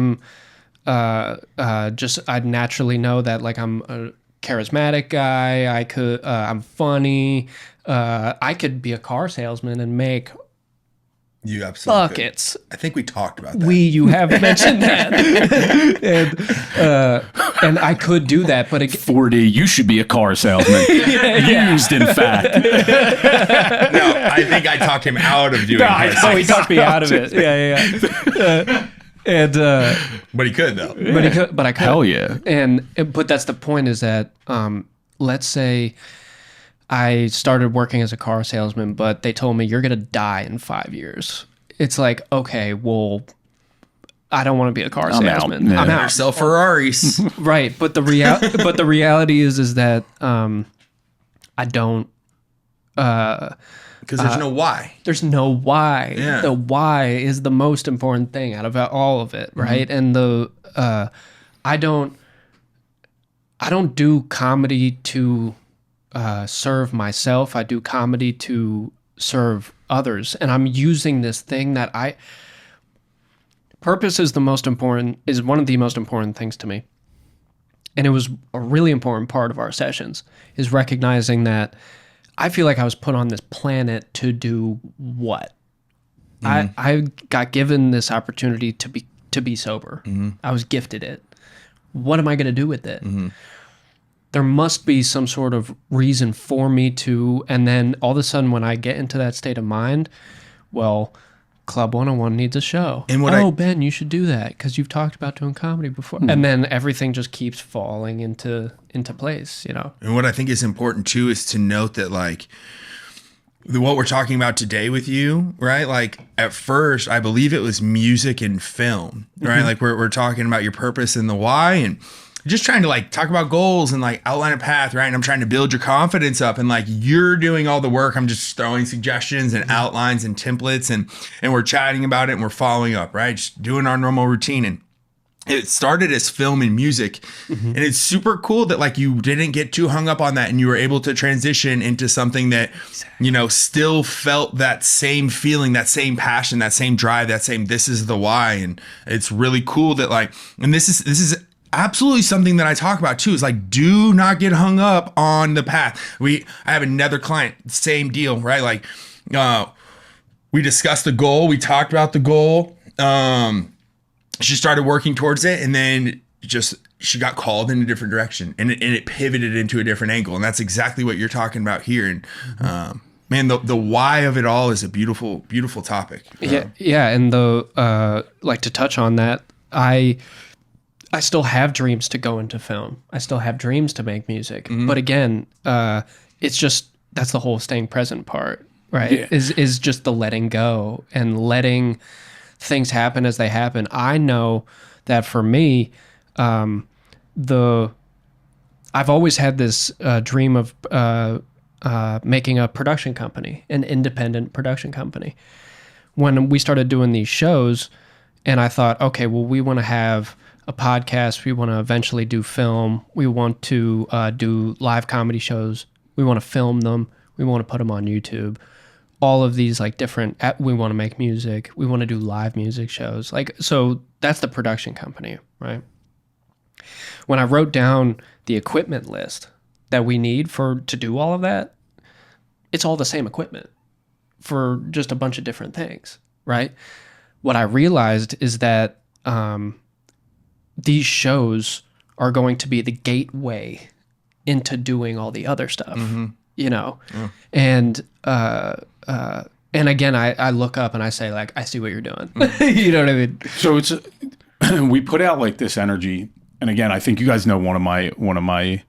S2: naturally know that like I'm a charismatic guy. I'm funny. I could be a car salesman and make
S1: you absolutely
S2: buckets.
S1: Could. I think we talked about that.
S2: You have mentioned that, and I could do that. But
S3: 4D, you should be a car salesman. Used, in fact.
S1: No, I think I talked him out of doing.
S2: No, he talked me out of it. Yeah.
S1: But he could though.
S2: But I could.
S3: Hell yeah.
S2: But that's the point. Is that let's say I started working as a car salesman, but they told me you're going to die in 5 years. It's like, okay, well, I don't want to be a car salesman.
S3: Yeah.
S2: I'm out.
S1: Sell Ferraris.
S2: Right. But the reality is that I don't.
S1: Because there's no why.
S2: There's no why.
S1: Yeah.
S2: The why is the most important thing out of all of it, right? And I don't do comedy to serve myself. I do comedy to serve others, and I'm using this thing that purpose is one of the most important things to me. And it was a really important part of our sessions, is recognizing that I feel like I was put on this planet to do what? I got given this opportunity to be sober. I was gifted it. What am I going to do with it? There must be some sort of reason for me to, and then all of a sudden when I get into that state of mind, well, Club 101 needs a show. And Ben, you should do that because you've talked about doing comedy before. And then everything just keeps falling into place,
S1: And what I think is important too is to note that like what we're talking about today with you, right? Like at first, I believe it was music and film, right? Like we're talking about your purpose and the why, and just trying to like talk about goals and like outline a path, right? And I'm trying to build your confidence up, and like you're doing all the work. I'm just throwing suggestions and outlines and templates, and we're chatting about it and we're following up, right? Just doing our normal routine. And it started as film and music, and it's super cool that like you didn't get too hung up on that, and you were able to transition into something that, still felt that same feeling, that same passion, that same drive, that same, this is the why. And it's really cool that like, and this is absolutely something that I talk about too, is like, do not get hung up on the path. I have another client, same deal, right? Like, we discussed the goal. We talked about the goal. She started working towards it, and then she got called in a different direction, and it pivoted into a different angle. And that's exactly what you're talking about here. And, man, the why of it all is a beautiful, beautiful topic.
S2: Yeah. And like to touch on that, I still have dreams to go into film. I still have dreams to make music. But again, it's just, that's the whole staying present part, right? Yeah. Is just the letting go and letting things happen as they happen. I know that for me, I've always had this dream of making a production company, an independent production company. When we started doing these shows, And I thought, okay, well, we want to have a podcast. We want to eventually do film. We want to do live comedy shows. We want to film them. We want to put them on YouTube. All of these like different, we want to make music. We want to do live music shows. Like, so that's the production company, right? When I wrote down the equipment list that we need to do all of that, it's all the same equipment for just a bunch of different things, right? What I realized is that these shows are going to be the gateway into doing all the other stuff, you know? Yeah. And again, I look up and I say, like, I see what you're doing. You know what I mean?
S3: So it's, we put out like this energy. And again, I think you guys know one of my,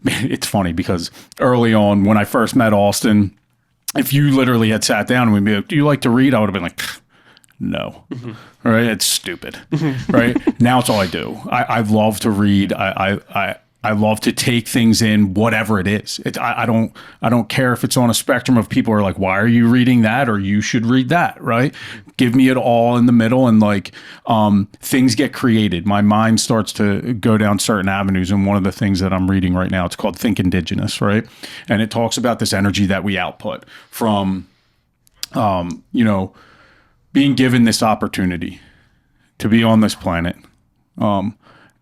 S3: it's funny because early on when I first met Austin, if you literally had sat down and we'd be like, do you like to read? I would have been like, no. All right. It's stupid. Right. Now it's all I do. I love to read. I love to take things in, whatever it is. I don't care if it's on a spectrum of people are like, why are you reading that? Or you should read that, right? Give me it all in the middle, and like things get created. My mind starts to go down certain avenues. And one of the things that I'm reading right now, it's called Think Indigenous, right? And it talks about this energy that we output from, being given this opportunity to be on this planet.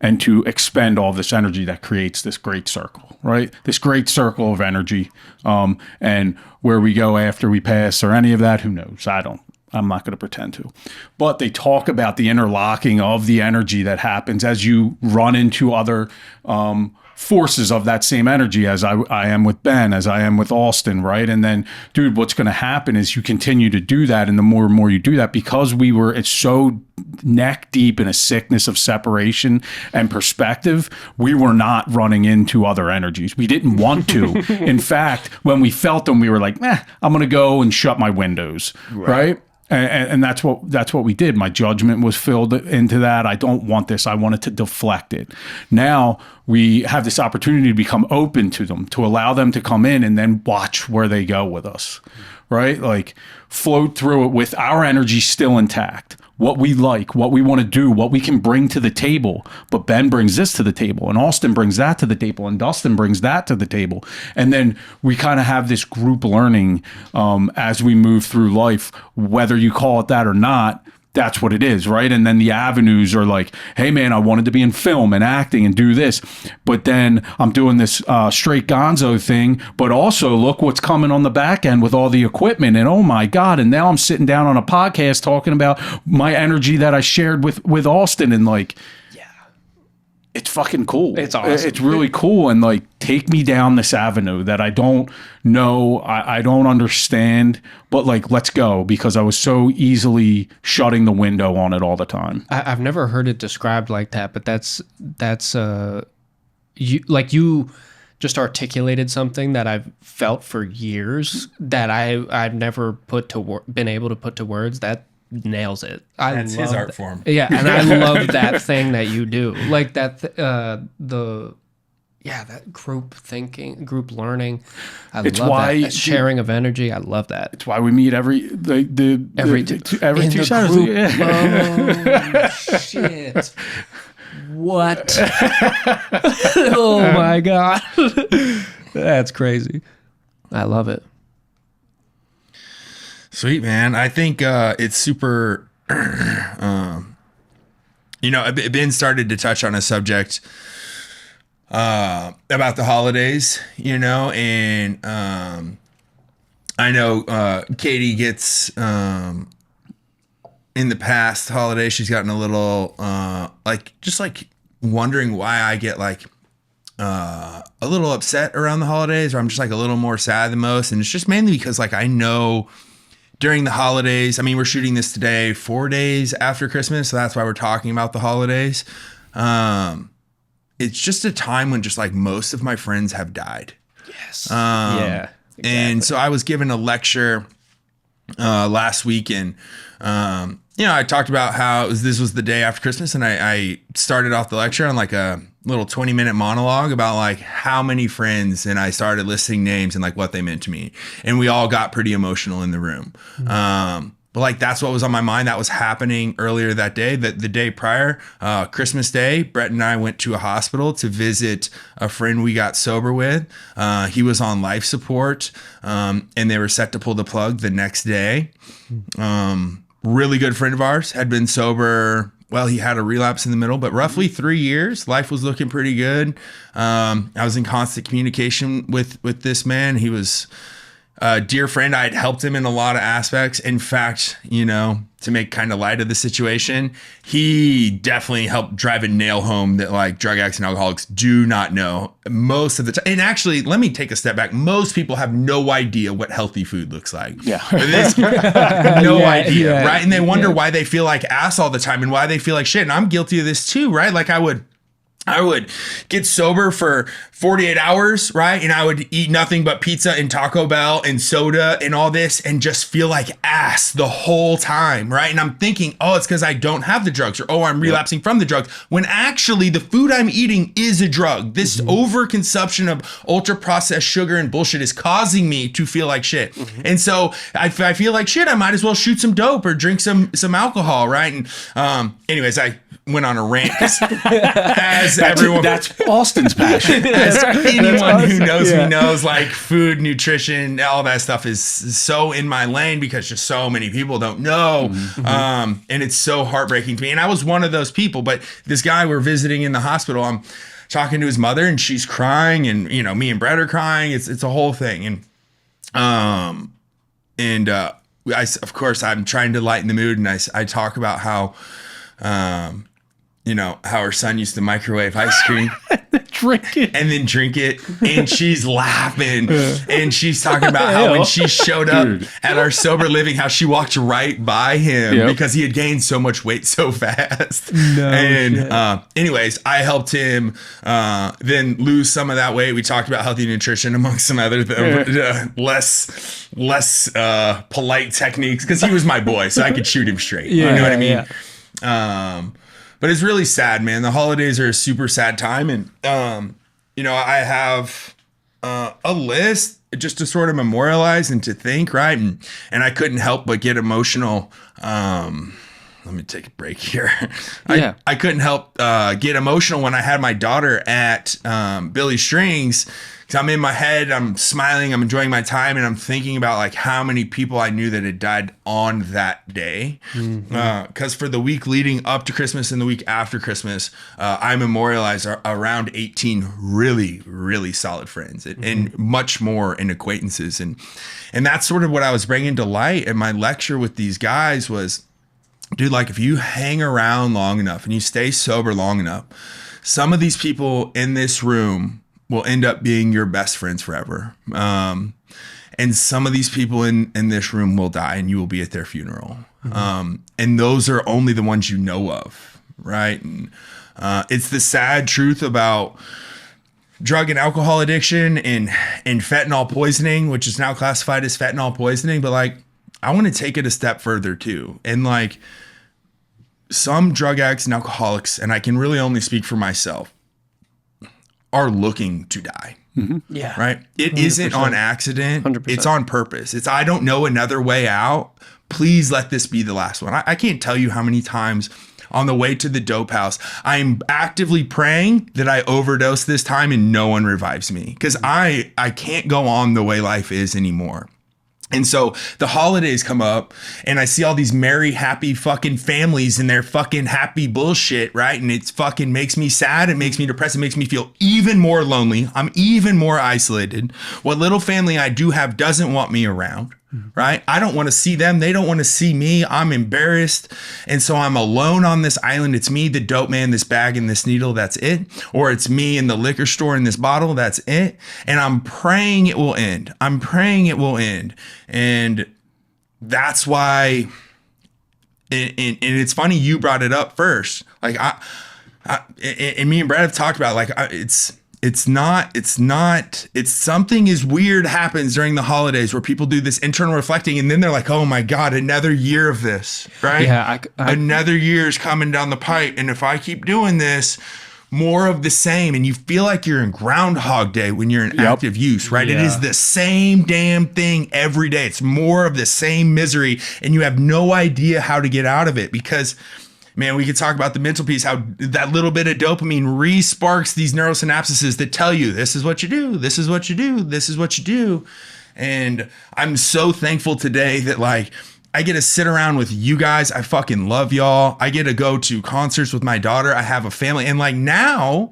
S3: And to expend all this energy that creates this great circle, right? This great circle of energy. And where we go after we pass or any of that, who knows? I'm not going to pretend to. But they talk about the interlocking of the energy that happens as you run into other forces of that same energy, as I am with Ben, as I am with Austin, right? And then, dude, what's going to happen is you continue to do that. And the more and more you do that, because it's so neck deep in a sickness of separation and perspective, we were not running into other energies. We didn't want to. In fact, when we felt them, we were like, I'm going to go and shut my windows, right? And that's what we did. My judgment was filled into that. I don't want this. I wanted to deflect it. Now we have this opportunity to become open to them, to allow them to come in and then watch where they go with us, right? Like float through it with our energy still intact. What we like, what we want to do, what we can bring to the table. But Ben brings this to the table, and Austin brings that to the table, and Dustin brings that to the table. And then we kind of have this group learning as we move through life, whether you call it that or not. That's what it is, right? And then the avenues are like, hey, man, I wanted to be in film and acting and do this. But then I'm doing this straight Gonzo thing. But also, look what's coming on the back end with all the equipment. And oh, my God. And now I'm sitting down on a podcast talking about my energy that I shared with Austin. And like, it's fucking cool.
S2: It's awesome.
S3: It's really cool. And like, take me down this avenue that I don't know, I don't understand, but like, let's go, because I was so easily shutting the window on it all the time.
S2: I've never heard it described like that, but that's you just articulated something that I've felt for years that I've never been able to put to words. That nails it.
S1: That's his art form.
S2: Yeah, and I love that thing that you do, like that. That group thinking, group learning. I love that sharing of energy. I love that.
S3: It's why we meet every two Saturdays.
S2: Yeah. Oh shit! What? Oh my God, that's crazy. I love it.
S1: Sweet, man. I think it's super, Ben started to touch on a subject about the holidays, and I know Katie gets, in the past holidays, she's gotten a little, wondering why I get a little upset around the holidays, or I'm just a little more sad than most. And it's just mainly because I know during the holidays, we're shooting this today 4 days after Christmas, so that's why we're talking about the holidays. It's just a time when just most of my friends have died.
S2: Yes. Yeah. Exactly.
S1: And so I was given a lecture last week, and I talked about how this was the day after Christmas, and I started off the lecture on a little 20-minute monologue about how many friends, and I started listing names and what they meant to me, and we all got pretty emotional in the room. Mm-hmm. But like, that's what was on my mind. That was happening earlier that day. The day prior, Christmas Day, Brett and I went to a hospital to visit a friend we got sober with. He was on life support, and they were set to pull the plug the next day. Really good friend of ours, had been sober. Well, he had a relapse in the middle, but roughly 3 years. Life was looking pretty good. I was in constant communication with this man. He was a dear friend. I had helped him in a lot of aspects. In fact, to make kind of light of the situation, he definitely helped drive a nail home that like drug addicts and alcoholics do not know most of the time. And actually, let me take a step back. Most people have no idea what healthy food looks like.
S3: Yeah.
S1: No idea, right? And they wonder why they feel like ass all the time and why they feel like shit. And I'm guilty of this too, right? Like I would get sober for 48 hours, right? And I would eat nothing but pizza and Taco Bell and soda and all this and just feel like ass the whole time, right? And I'm thinking, oh, it's because I don't have the drugs, or oh, I'm relapsing from the drugs, when actually the food I'm eating is a drug. This overconsumption of ultra processed sugar and bullshit is causing me to feel like shit. And so if I feel like shit, I might as well shoot some dope or drink some alcohol, right? And anyways, I went on a rant as everyone.
S3: That's Austin's passion.
S1: As anyone who knows me knows, like food, nutrition, all that stuff is so in my lane because just so many people don't know. And it's so heartbreaking to me. And I was one of those people. But this guy we're visiting in the hospital, I'm talking to his mother and she's crying, and me and Brett are crying. It's a whole thing. And of course I'm trying to lighten the mood, and I talk about how how her son used to microwave ice cream and then drink it. And she's laughing. And she's talking about how when she showed up at our sober living, how she walked right by him because he had gained so much weight so fast. Anyways, I helped him then lose some of that weight. We talked about healthy nutrition amongst some other less polite techniques, because he was my boy, so I could shoot him straight. You know what I mean? But it's really sad, man. The holidays are a super sad time. And, I have a list just to sort of memorialize and to think, right? And I couldn't help but get emotional. Let me take a break here. I couldn't help get emotional when I had my daughter at Billy Strings. Because I'm in my head, I'm smiling, I'm enjoying my time, and I'm thinking about like how many people I knew that had died on that day. Because for the week leading up to Christmas and the week after Christmas, I memorialized around 18 really, really solid friends and much more in acquaintances. And that's sort of what I was bringing to light. And my lecture with these guys was, dude, like if you hang around long enough and you stay sober long enough, some of these people in this room will end up being your best friends forever. And some of these people in this room will die and you will be at their funeral. And those are only the ones you know of, right? And it's the sad truth about drug and alcohol addiction and fentanyl poisoning, which is now classified as fentanyl poisoning. But like, I want to take it a step further too. And like some drug addicts and alcoholics, and I can really only speak for myself, are looking to die.
S2: Yeah.
S1: Right. It 100%. Isn't on accident.
S2: 100%.
S1: It's on purpose. It's, I don't know another way out. Please let this be the last one. I can't tell you how many times on the way to the dope house, I'm actively praying that I overdose this time and no one revives me, because I can't go on the way life is anymore. And so the holidays come up and I see all these merry, happy fucking families and their fucking happy bullshit, right? And it's fucking makes me sad. It makes me depressed. It makes me feel even more lonely. I'm even more isolated. What little family I do have doesn't want me around, right? I don't want to see them. They don't want to see me. I'm embarrassed. And so I'm alone on this island. It's me, the dope man, this bag and this needle. That's it. Or it's me in the liquor store in this bottle. That's it. And I'm praying it will end. I'm praying it will end. And that's why, and it's funny you brought it up first. Like and me and Brad have talked about, like, it's something is weird happens during the holidays where people do this internal reflecting and then they're like, oh my God, another year of this, right?
S2: Yeah.
S1: Another year is coming down the pipe. And if I keep doing this, more of the same, and you feel like you're in Groundhog Day when you're in active use, right? It is the same damn thing every day. It's more of the same misery, and you have no idea how to get out of it because, man, we could talk about the mental piece, how that little bit of dopamine re-sparks these neurosynapses that tell you this is what you do, this is what you do, this is what you do. And I'm so thankful today that like I get to sit around with you guys. I fucking love y'all. I get to go to concerts with my daughter. I have a family. And like now,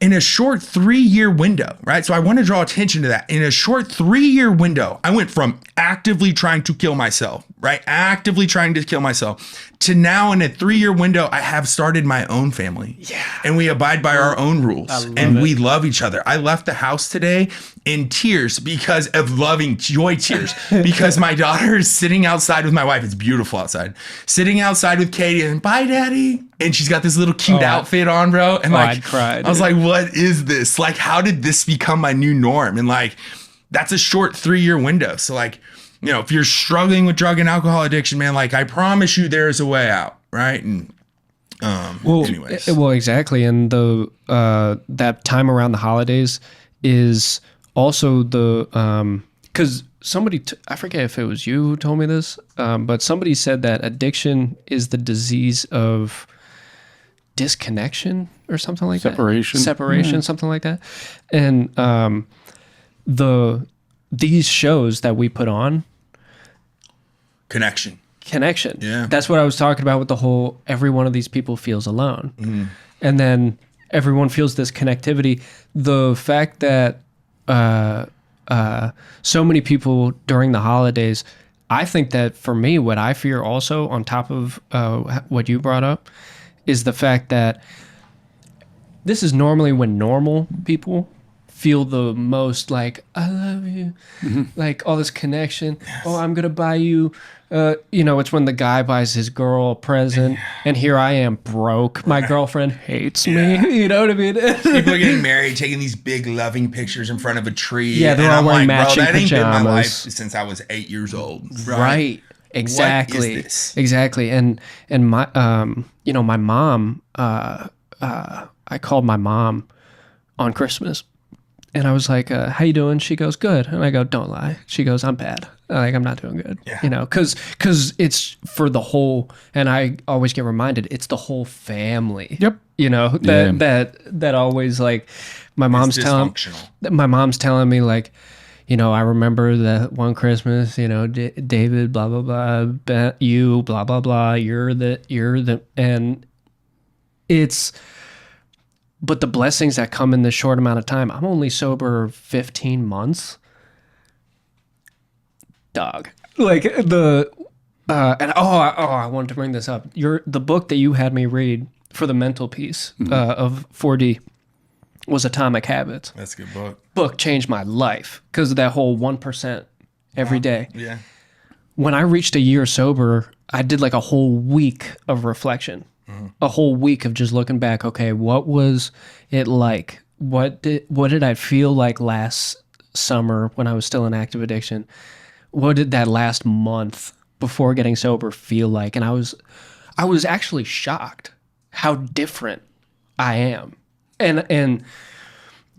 S1: in a short 3-year window, right? So I want to draw attention to that. In a short 3-year window, I went from actively trying to kill myself, right? Actively trying to kill myself to now in a 3-year window, I have started my own family. Yeah. And we abide by our own rules and we love each other. I left the house today in tears because of joy tears, because my daughter is sitting outside with my wife. It's beautiful outside. Sitting outside with Katie and bye, daddy. And she's got this little cute outfit on, bro. And like,
S2: I'd cry,
S1: I was like, what is this? Like, how did this become my new norm? And like, that's a short 3-year window. So like, you know, if you're struggling with drug and alcohol addiction, man, like I promise you there's a way out, right? And anyways.
S2: Well, exactly. And the that time around the holidays is also the because somebody I forget if it was you who told me this, but somebody said that addiction is the disease of disconnection or something like
S3: separation.
S2: Something like that. And these shows that we put on,
S1: connection.
S2: Yeah. That's what I was talking about with the whole, every one of these people feels alone. And then everyone feels this connectivity. The fact that so many people during the holidays, I think that for me, what I fear also on top of what you brought up is the fact that this is normally when normal people feel the most like, I love you, like all this connection. Oh, I'm going to buy you, it's when the guy buys his girl a present and here I am broke. My girlfriend hates me. You know what I mean?
S1: People are getting married, taking these big loving pictures in front of a tree.
S2: Yeah, they're all wearing matching
S1: that ain't
S2: pajamas.
S1: been my life since I was 8 years old.
S2: Right. Exactly.
S1: What is this?
S2: Exactly. And my, my mom, I called my mom on Christmas. And I was like, how you doing? She goes, good. And I go, don't lie. She goes, I'm bad. Like, I'm not doing good. Yeah. Because it's for the whole, and I always get reminded, it's the whole family.
S3: Yep.
S2: That always like, my mom's telling me like, I remember that one Christmas, David, blah, blah, blah, you, blah, blah, blah, you're the, and it's, but the blessings that come in this short amount of time, I'm only sober 15 months. Dog. Like the, I wanted to bring this up. The book that you had me read for the mental piece of 4D was Atomic Habits.
S1: That's a good book.
S2: Book changed my life because of that whole 1% every day.
S1: Yeah.
S2: When I reached a year sober, I did like a whole week of reflection. A whole week of just looking back. Okay, what was it like? What did I feel like last summer when I was still in active addiction? What did that last month before getting sober feel like? And I was actually shocked how different I am. And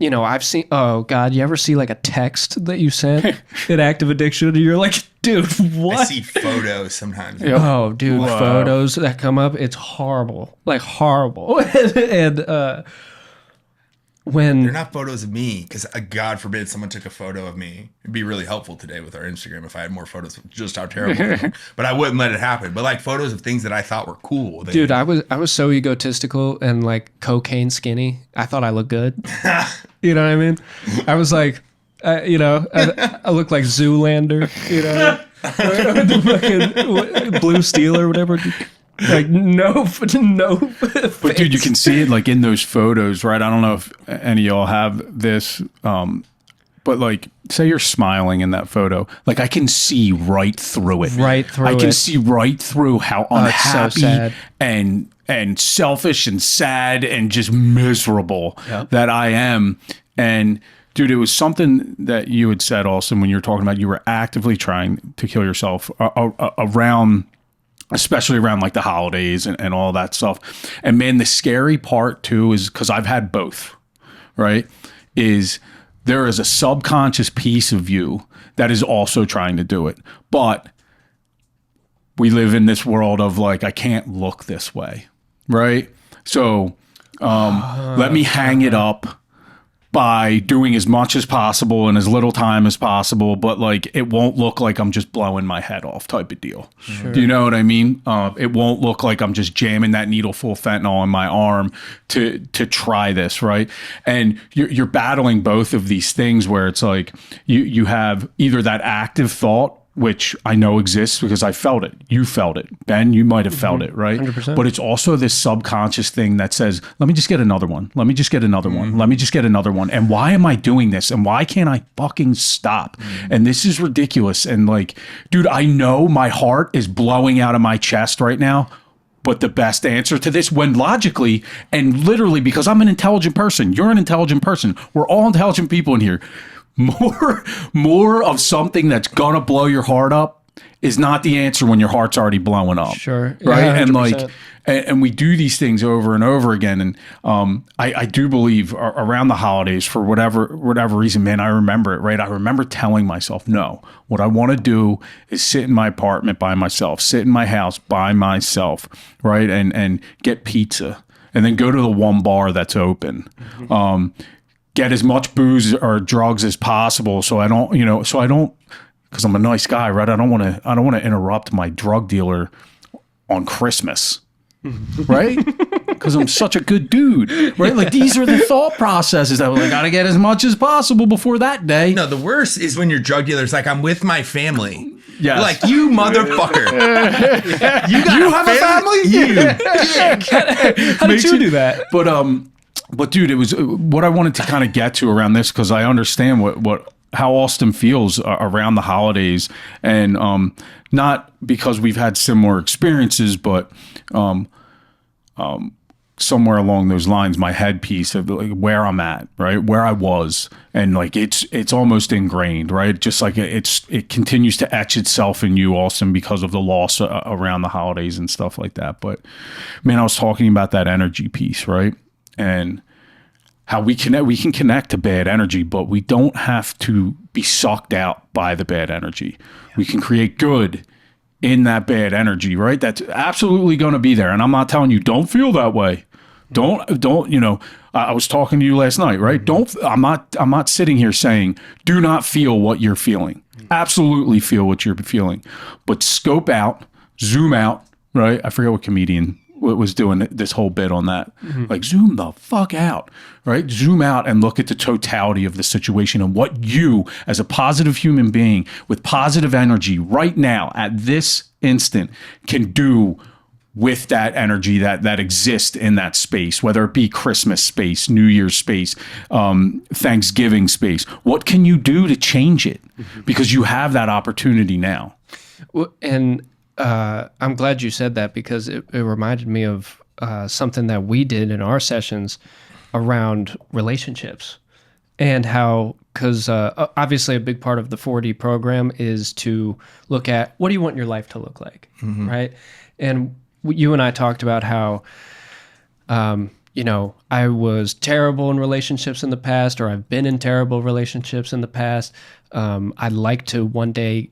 S2: I've seen, oh God, you ever see like a text that you sent in active addiction and you're like, dude, what?
S1: I see photos sometimes.
S2: Oh, dude, photos that come up, it's horrible. Like horrible. And when
S1: they're not photos of me, because God forbid someone took a photo of me. It'd be really helpful today with our Instagram if I had more photos of just how terrible I am. But I wouldn't let it happen. But like photos of things that I thought were cool.
S2: Dude, I was so egotistical and like cocaine skinny. I thought I looked good. You know what I mean? I was like, I look like Zoolander, the fucking Blue Steel or whatever. Like no.
S3: But dude, you can see it like in those photos, right? I don't know if any of y'all have this, but like, say you're smiling in that photo, like I can see right through it. I can see right through how unhappy
S2: so
S3: and selfish and sad and just miserable that I am. And dude, it was something that you had said also when you were talking about you were actively trying to kill yourself around especially around like the holidays and all that stuff. And man, the scary part too is, because I've had both, right? Is there is a subconscious piece of you that is also trying to do it. But we live in this world of like, I can't look this way, right? So let me hang it up by doing as much as possible in as little time as possible, but like it won't look like I'm just blowing my head off type of deal. Sure. Do you know what I mean? It won't look like I'm just jamming that needle full of fentanyl in my arm to try this, right? And you're battling both of these things where it's like you have either that active thought, which I know exists because I felt it. You felt it. Ben, you might have felt it, right?
S2: 100%.
S3: But it's also this subconscious thing that says, let me just get another one. Let me just get another one. Let me just get another one. And why am I doing this? And why can't I fucking stop? And this is ridiculous. And like, dude, I know my heart is blowing out of my chest right now. But the best answer to this, when logically and literally, because I'm an intelligent person, you're an intelligent person, we're all intelligent people in here. More of something that's gonna blow your heart up is not the answer when your heart's already blowing up.
S2: Sure.
S3: Right.
S2: Yeah,
S3: and like, and we do these things over and over again. And I do believe around the holidays, for whatever reason, man, I remember it, right? I remember telling myself, no, what I want to do is sit in my apartment by myself, sit in my house by myself, right? And get pizza and then go to the one bar that's open. Get as much booze or drugs as possible, so I don't, because I'm a nice guy, right? I don't want to interrupt my drug dealer on Christmas, right? Because I'm such a good dude, right? Like, these are the thought processes that I got to get as much as possible before that day.
S1: No, the worst is when your drug dealer's like, I'm with my family.
S3: Yes.
S1: Like, you motherfucker. You have a family? You dick.
S2: How did you do that?
S3: But dude, it was what I wanted to kind of get to around this, because I understand how Austin feels around the holidays, and not because we've had similar experiences, but somewhere along those lines, my headpiece of like where I'm at, right, where I was, and like it's almost ingrained, right? Just like it continues to etch itself in you, Austin, because of the loss around the holidays and stuff like that. But man, I was talking about that energy piece, right? And how we can connect to bad energy, but we don't have to be sucked out by the bad energy. We can create good in that bad energy, right? That's absolutely going to be there. And I'm not telling you, don't feel that way. Don't, I was talking to you last night, right? I'm not sitting here saying, do not feel what you're feeling. Absolutely feel what you're feeling, but scope out, zoom out, right? I forget what comedian was doing this whole bit on that. Like, zoom the fuck out, right? Zoom out and look at the totality of the situation and what you, as a positive human being with positive energy right now at this instant, can do with that energy that exists in that space, whether it be Christmas space, New Year's space, Thanksgiving space. What can you do to change it? Because you have that opportunity now.
S2: Well, and I'm glad you said that, because it reminded me of something that we did in our sessions around relationships, and how, because obviously a big part of the 4D program is to look at, what do you want your life to look like, right? And you and I talked about how, I was terrible in relationships in the past, or I've been in terrible relationships in the past. I'd like to one day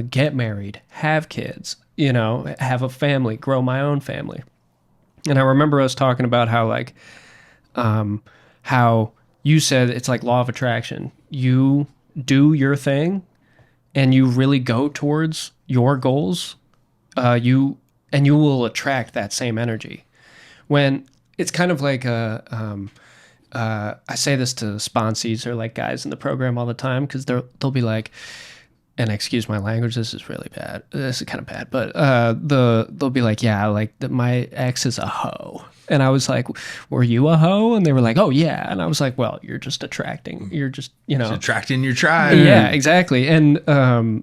S2: get married, have kids, have a family, grow my own family. And I remember us talking about how, like, how you said it's like law of attraction. You do your thing and you really go towards your goals, you will attract that same energy. When it's kind of like I say this to sponsees or like guys in the program all the time, because they'll be like, and excuse my language, this is really bad. This is kind of bad, but they'll be like, yeah, like my ex is a hoe. And I was like, were you a hoe? And they were like, oh yeah. And I was like, well, you're just attracting. You're just,
S1: It's attracting your tribe.
S2: Yeah, exactly. And I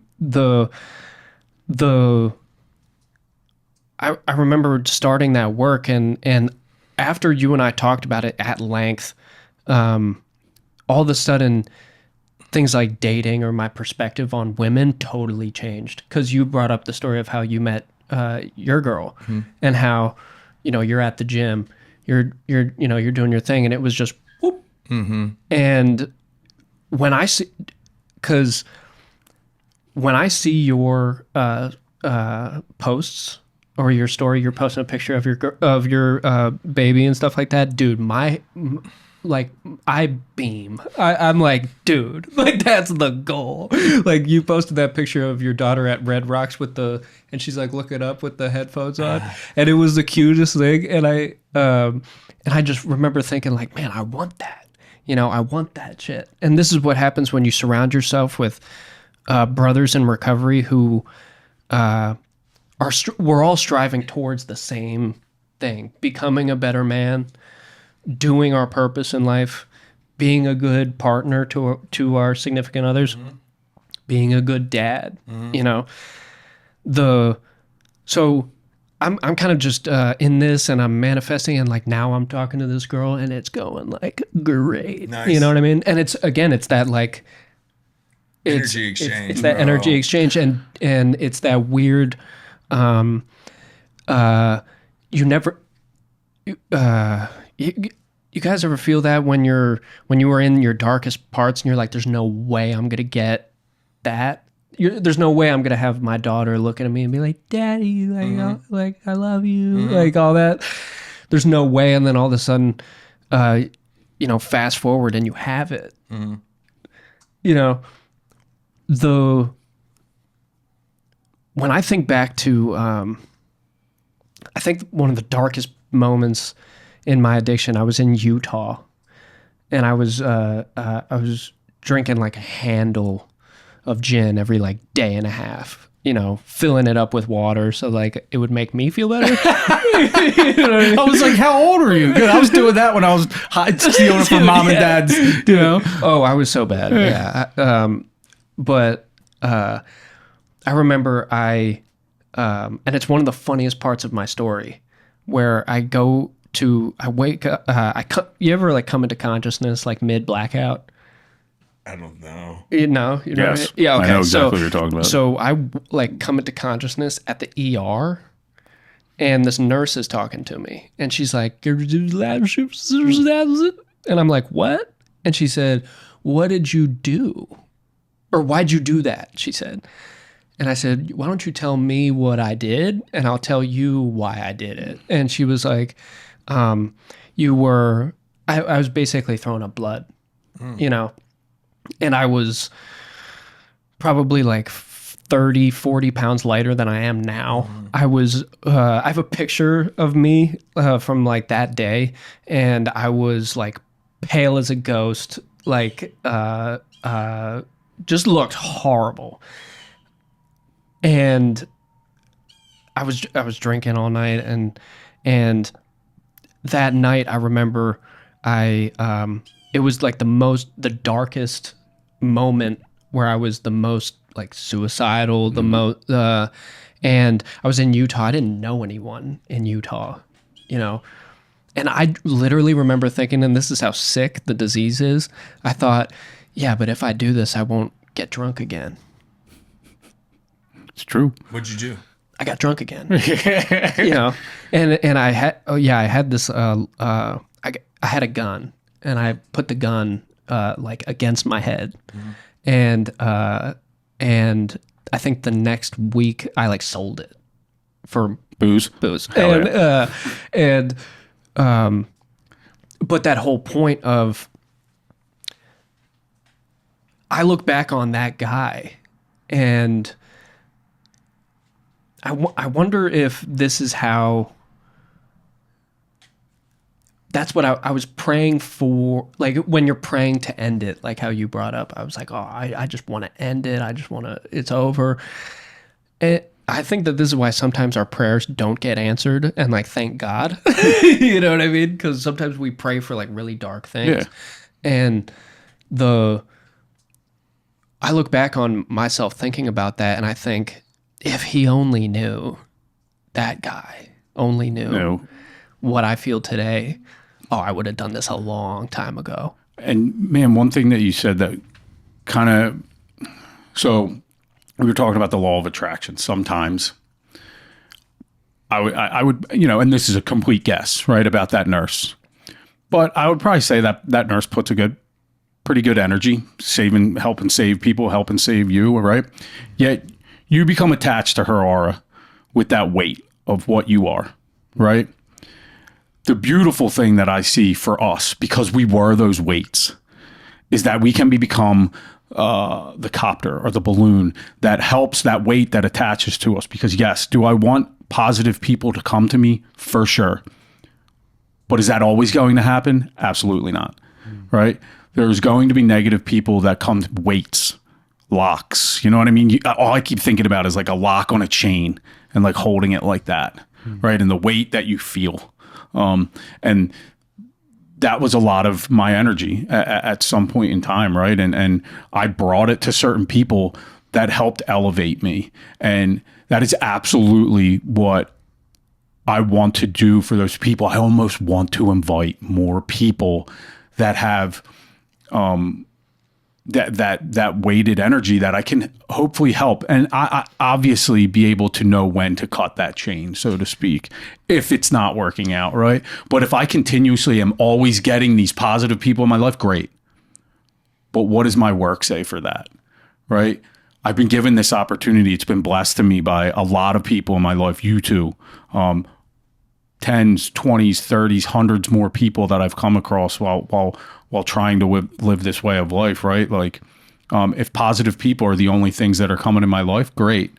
S2: remember starting that work, and after you and I talked about it at length, all of a sudden things like dating or my perspective on women totally changed, because you brought up the story of how you met your girl, and how, you know, you're at the gym, you're doing your thing, and it was just whoop. And when I see, because when I see your posts or your story, you're posting a picture of your baby and stuff like that, dude, I beam. I'm like, dude, like that's the goal. Like you posted that picture of your daughter at Red Rocks and she's like looking up with the headphones on, and it was the cutest thing. And I just remember thinking like, man, I want that. You know, I want that shit. And this is what happens when you surround yourself with brothers in recovery who we're all striving towards the same thing: becoming a better man, doing our purpose in life, being a good partner to our significant others, being a good dad, you know. So I'm kind of just in this, and I'm manifesting, and like now I'm talking to this girl, and it's going like great. Nice. You know what I mean? And it's that like
S1: energy exchange.
S2: It's that energy exchange, and it's that weird. You guys ever feel that when you were in your darkest parts and you're like, there's no way I'm gonna get that. There's no way I'm gonna have my daughter looking at me and be like, Daddy, like, like I love you, like all that. There's no way, and then all of a sudden, you know, fast forward and you have it. You know, when I think back to, I think one of the darkest moments in my addiction, I was in Utah, and I was drinking like a handle of gin every like day and a half, you know, filling it up with water so like it would make me feel better. You know what I mean?
S3: I was like, how old are you? Good. I was doing that when I was stealing it from mom and dad's, you know.
S2: Oh, I was so bad. Yeah. But I remember and it's one of the funniest parts of my story where I wake up, you ever like come into consciousness like mid blackout?
S1: I don't know.
S2: You know?
S3: Yes.
S2: Yeah. Okay.
S3: I know exactly what you're talking about.
S2: So I like come into consciousness at the ER, and this nurse is talking to me, and she's like, and I'm like, what? And she said, what did you do? Or why'd you do that? She said. And I said, why don't you tell me what I did, and I'll tell you why I did it. And she was like, I was basically throwing up blood, you know, and I was probably like 30, 40 pounds lighter than I am now. I have a picture of me from like that day, and I was like pale as a ghost, like just looked horrible. And I was drinking all night, and that night I remember it was like the darkest moment where I was the most like suicidal, the most, and I was in Utah. I didn't know anyone in Utah, you know, and I literally remember thinking, and this is how sick the disease is. I thought, yeah, but if I do this, I won't get drunk again.
S3: It's true.
S1: What'd you do?
S2: I got drunk again. You know, and I had this. I had a gun, and I put the gun like against my head, and I think the next week I like sold it for booze. Hell and but that whole point of, I look back on that guy, and I wonder if this is how, that's what I was praying for, like when you're praying to end it, like how you brought up, I was like, oh, I just want to end it. I just want to, it's over. And I think that this is why sometimes our prayers don't get answered, and like, thank God, you know what I mean? Because sometimes we pray for like really dark things. Yeah. And I look back on myself thinking about that, and I think, if he only knew, that guy only knew what I feel today, I would have done this a long time ago.
S3: And man, one thing that you said that kind of, so we were talking about the law of attraction. Sometimes I would, you know, and this is a complete guess, right, about that nurse. But I would probably say that nurse puts pretty good energy, helping save people, helping save you, right? Yet you become attached to her aura with that weight of what you are, right? The beautiful thing that I see for us, because we were those weights, is that we can become the copter or the balloon that helps that weight that attaches to us. Because yes, do I want positive people to come to me? For sure. But is that always going to happen? Absolutely not. Right? There's going to be negative people that come to weights, locks. You know what I mean? All I keep thinking about is like a lock on a chain and like holding it like that. Right? And the weight that you feel. And that was a lot of my energy at some point in time, right? And I brought it to certain people that helped elevate me. And that is absolutely what I want to do for those people. I almost want to invite more people that have that weighted energy that I can hopefully help. And I obviously be able to know when to cut that chain, so to speak, if it's not working out, right? But if I continuously am always getting these positive people in my life, great. But what does my work say for that, right? I've been given this opportunity. It's been blessed to me by a lot of people in my life, you too. 10s, 20s, 30s, hundreds more people that I've come across while trying to live this way of life, right? Like, if positive people are the only things that are coming in my life, great.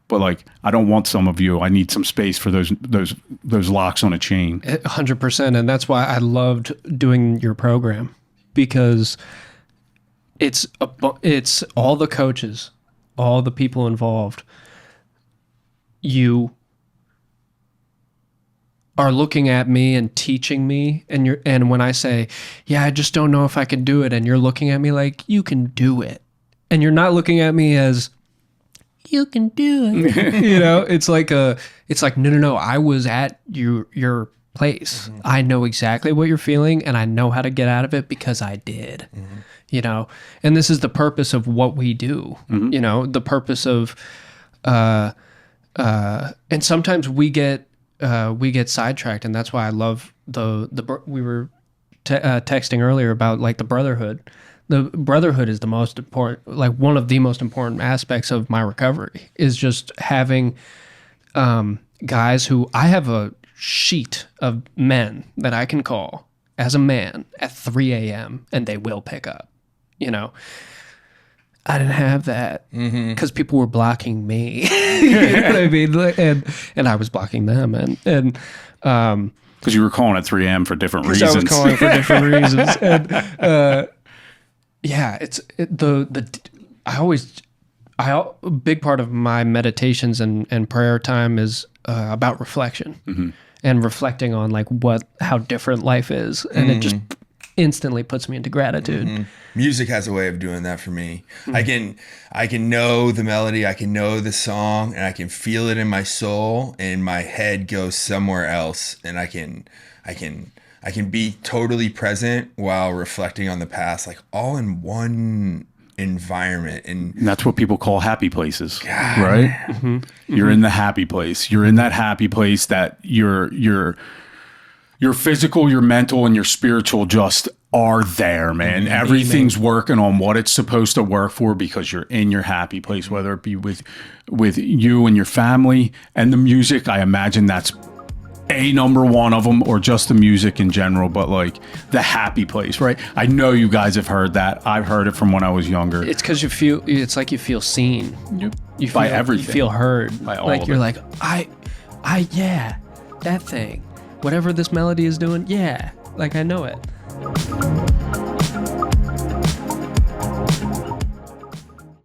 S3: But like, I don't want some of you. I need some space for those locks on a chain.
S2: 100%. And that's why I loved doing your program, because it's all the coaches, all the people involved. You are looking at me and teaching me, and when I say, yeah, I just don't know if I can do it, and you're looking at me like, you can do it, and you're not looking at me as, you can do it. You know, it's like no, I was at your place. Mm-hmm. I know exactly what you're feeling, and I know how to get out of it because I did. Mm-hmm. You know, and this is the purpose of what we do. Mm-hmm. You know, the purpose of and sometimes we get sidetracked, and that's why I love we were texting earlier about like the brotherhood. The brotherhood is the most important, like one of the most important aspects of my recovery, is just having guys who, I have a sheet of men that I can call as a man at 3 a.m. and they will pick up. You know, I didn't have that because people were blocking me. You know what I mean? And I was blocking them, and
S3: because you were calling at 3 a.m. for different reasons.
S2: I was calling for different reasons, and a big part of my meditations and prayer time is about reflection and reflecting on like how different life is, and it just instantly puts me into gratitude.
S1: Music has a way of doing that for me. I can know the melody, I can know the song, and I can feel it in my soul, and my head goes somewhere else, and I can be totally present while reflecting on the past, like all in one environment. And
S3: that's what people call happy places, right? You're in the happy place. You're in that happy place that your physical, your mental, and your spiritual just are there, man. Everything's working on what it's supposed to work for, because you're in your happy place, whether it be with you and your family. And the music, I imagine that's number one of them, or just the music in general, but like the happy place, right? I know you guys have heard that. I've heard it from when I was younger.
S2: It's because it's like you feel seen. You feel,
S3: by everything.
S2: You feel heard.
S3: By all
S2: like
S3: of
S2: you're
S3: it.
S2: Like, yeah, that thing. Whatever this melody is doing, yeah, like I know it.